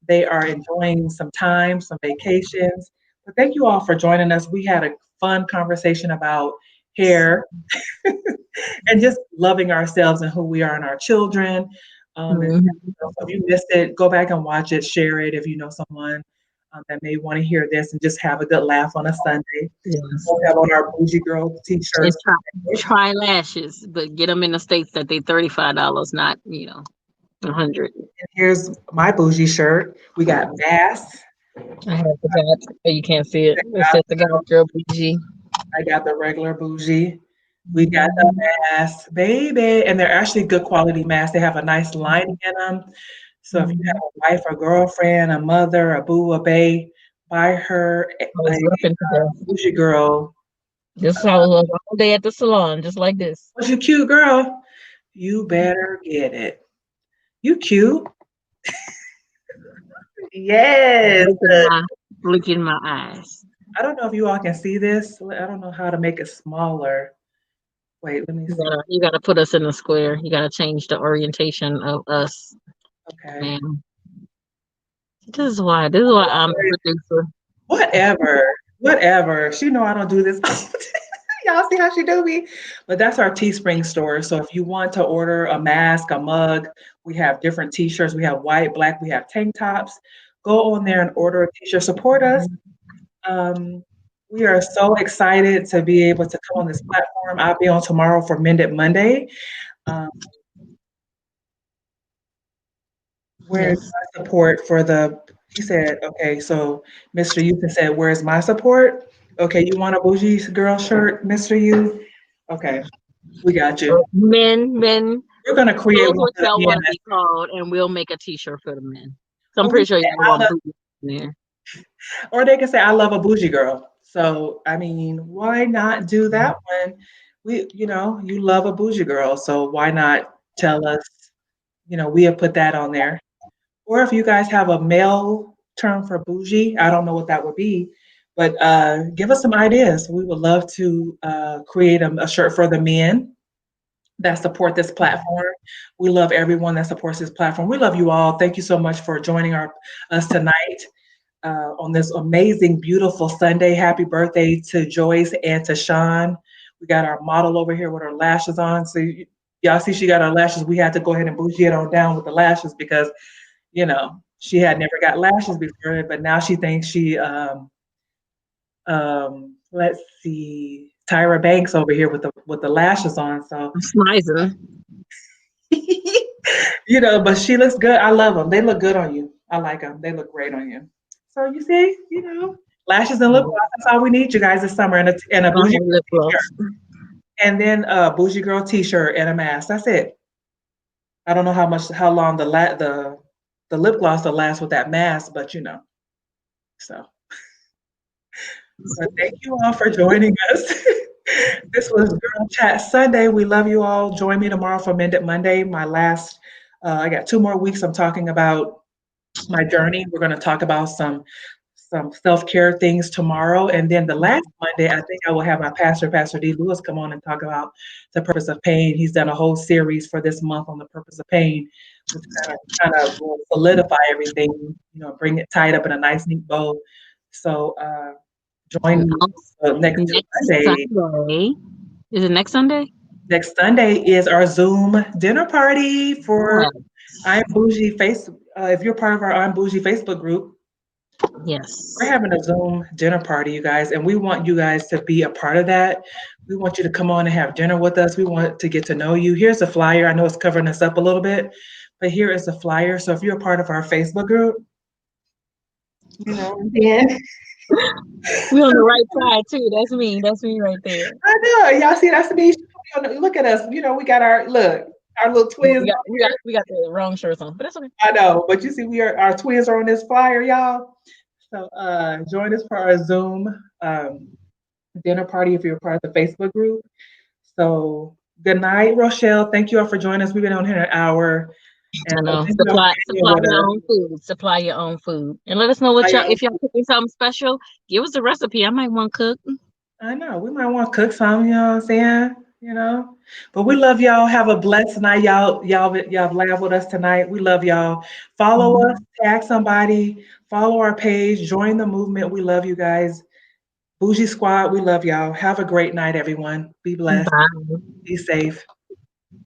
they are enjoying some time, some vacations. But thank you all for joining us. We had a fun conversation about hair and just loving ourselves and who we are and our children. And Mhm. so if you missed it, go back and watch it, share it if you know someone that may want to hear this and just have a good laugh on a Sunday. Yes. We'll have on our Bougie Girl And t-shirts. try lashes, but get them in the states that they $35, not 100. And here's my bougie shirt. We got masks. I have forgot. You can't see it. It says the guy girl PG. I got the regular bougie. We got the Mhm. masks, baby. And they're actually good quality masks. They have a nice lining in them. So if you have Mhm. a wife, a girlfriend, a mother, a boo, a bae, buy her I a was repping today. bougie girl. This is how it was all day at the salon, just like this. What's you cute girl? You better get it. You cute. Yes. Blinking my eyes. I don't know if you all can see this. I don't know how to make it smaller. Wait, let me see. You gotta put us in the square. You gotta change the orientation of us, Okay. man. This is why I'm the producer. Whatever. Whatever. She know I don't do this. Y'all see how she do me? But that's our Teespring store. So if you want to order a mask, a mug, we have different t-shirts. We have white, black, we have tank tops. Go on there and order a t-shirt. Support us. Um, we are so excited to be able to come on this platform. I'll be on tomorrow for Mended Monday. Um, where's Yes. my support for the, he said, okay, so Mr. Youth said, where's my support? Okay, you want a Bougie Girl shirt, Mr. Youth? Okay, we got you. Men, We're going to create choose one what for the y'all want to men. be called, and we'll make a T-shirt for the men. So I'm Or, we pretty can sure say, y'all want booty in there. or they can say, I love a bougie girl. So, I mean, why not do that one? You love a bougie girl. So why not tell us, we have put that on there. Or if you guys have a male term for bougie, I don't know what that would be, but give us some ideas. We would love to create a shirt for the men that support this platform. We love everyone that supports this platform. We love you all. Thank you so much for joining us tonight on this amazing, beautiful Sunday. Happy birthday to Joyce and to Sean. We got our model over here with her lashes on. So y'all see she got her lashes. We had to go ahead and bougie it on down with the lashes because she had never got lashes before, but now she thinks she let's see, Tyra Banks over here with the lashes on. So I'm smizing. but she looks good. I love them. They look good on you. I like them. They look great on you. So you see, lashes and lip gloss. That's all we need, you guys, this summer, and a I bougie have lip t-shirt, gloss. and then a bougie girl t-shirt and a mask. That's it. I don't know how long the lip gloss will last with that mask, but so. But thank you all for joining us. This was Girl Chat Sunday. We love you all. Join me tomorrow for Mended Monday. I got 2 more weeks. I'm talking about my journey. We're going to talk about some self-care things tomorrow. And then the last Monday, I think I will have my pastor, Pastor D. Lewis, come on and talk about the purpose of pain. He's done a whole series for this month on the purpose of pain, which kind of will solidify everything, bring it tied up in a nice, neat bow. So join me next Next Sunday. Sunday. Is it next Sunday? Next Sunday is our Zoom dinner party for I'm Bougie Face. If you're part of our I'm Bougie Facebook group, Yes. we're having a Zoom dinner party, you guys, and we want you guys to be a part of that. We want you to come on and have dinner with us. We want to get to know you. Here's a flyer. I know it's covering us up a little bit, but here is a flyer. So if you're a part of our Facebook group, then We on the right side too. That's me. That's me right there. I know. Y'all see that's me. Look at us. We got our little twins. We got the wrong shirts on, but that's okay. I know, but you see, our twins are on this flyer, y'all. So join us for our Zoom dinner party if you're part of the Facebook group. So good night, Rochelle. Thank you all for joining us. We've been on here an hour. And I know. thank you all for Supply being with your us. own food. Supply your own food, and let us know what y'all. If y'all cooking something special, give us a recipe. I might want to cook. I know we might want to cook some. You know what I'm saying? But we love y'all. Have a blessed night, y'all laugh with us tonight. We love y'all. Follow us, tag somebody, follow our page, join the movement. We love you guys. Bougie Squad, we love y'all. Have a great night, everyone. Be blessed. Bye. Be safe.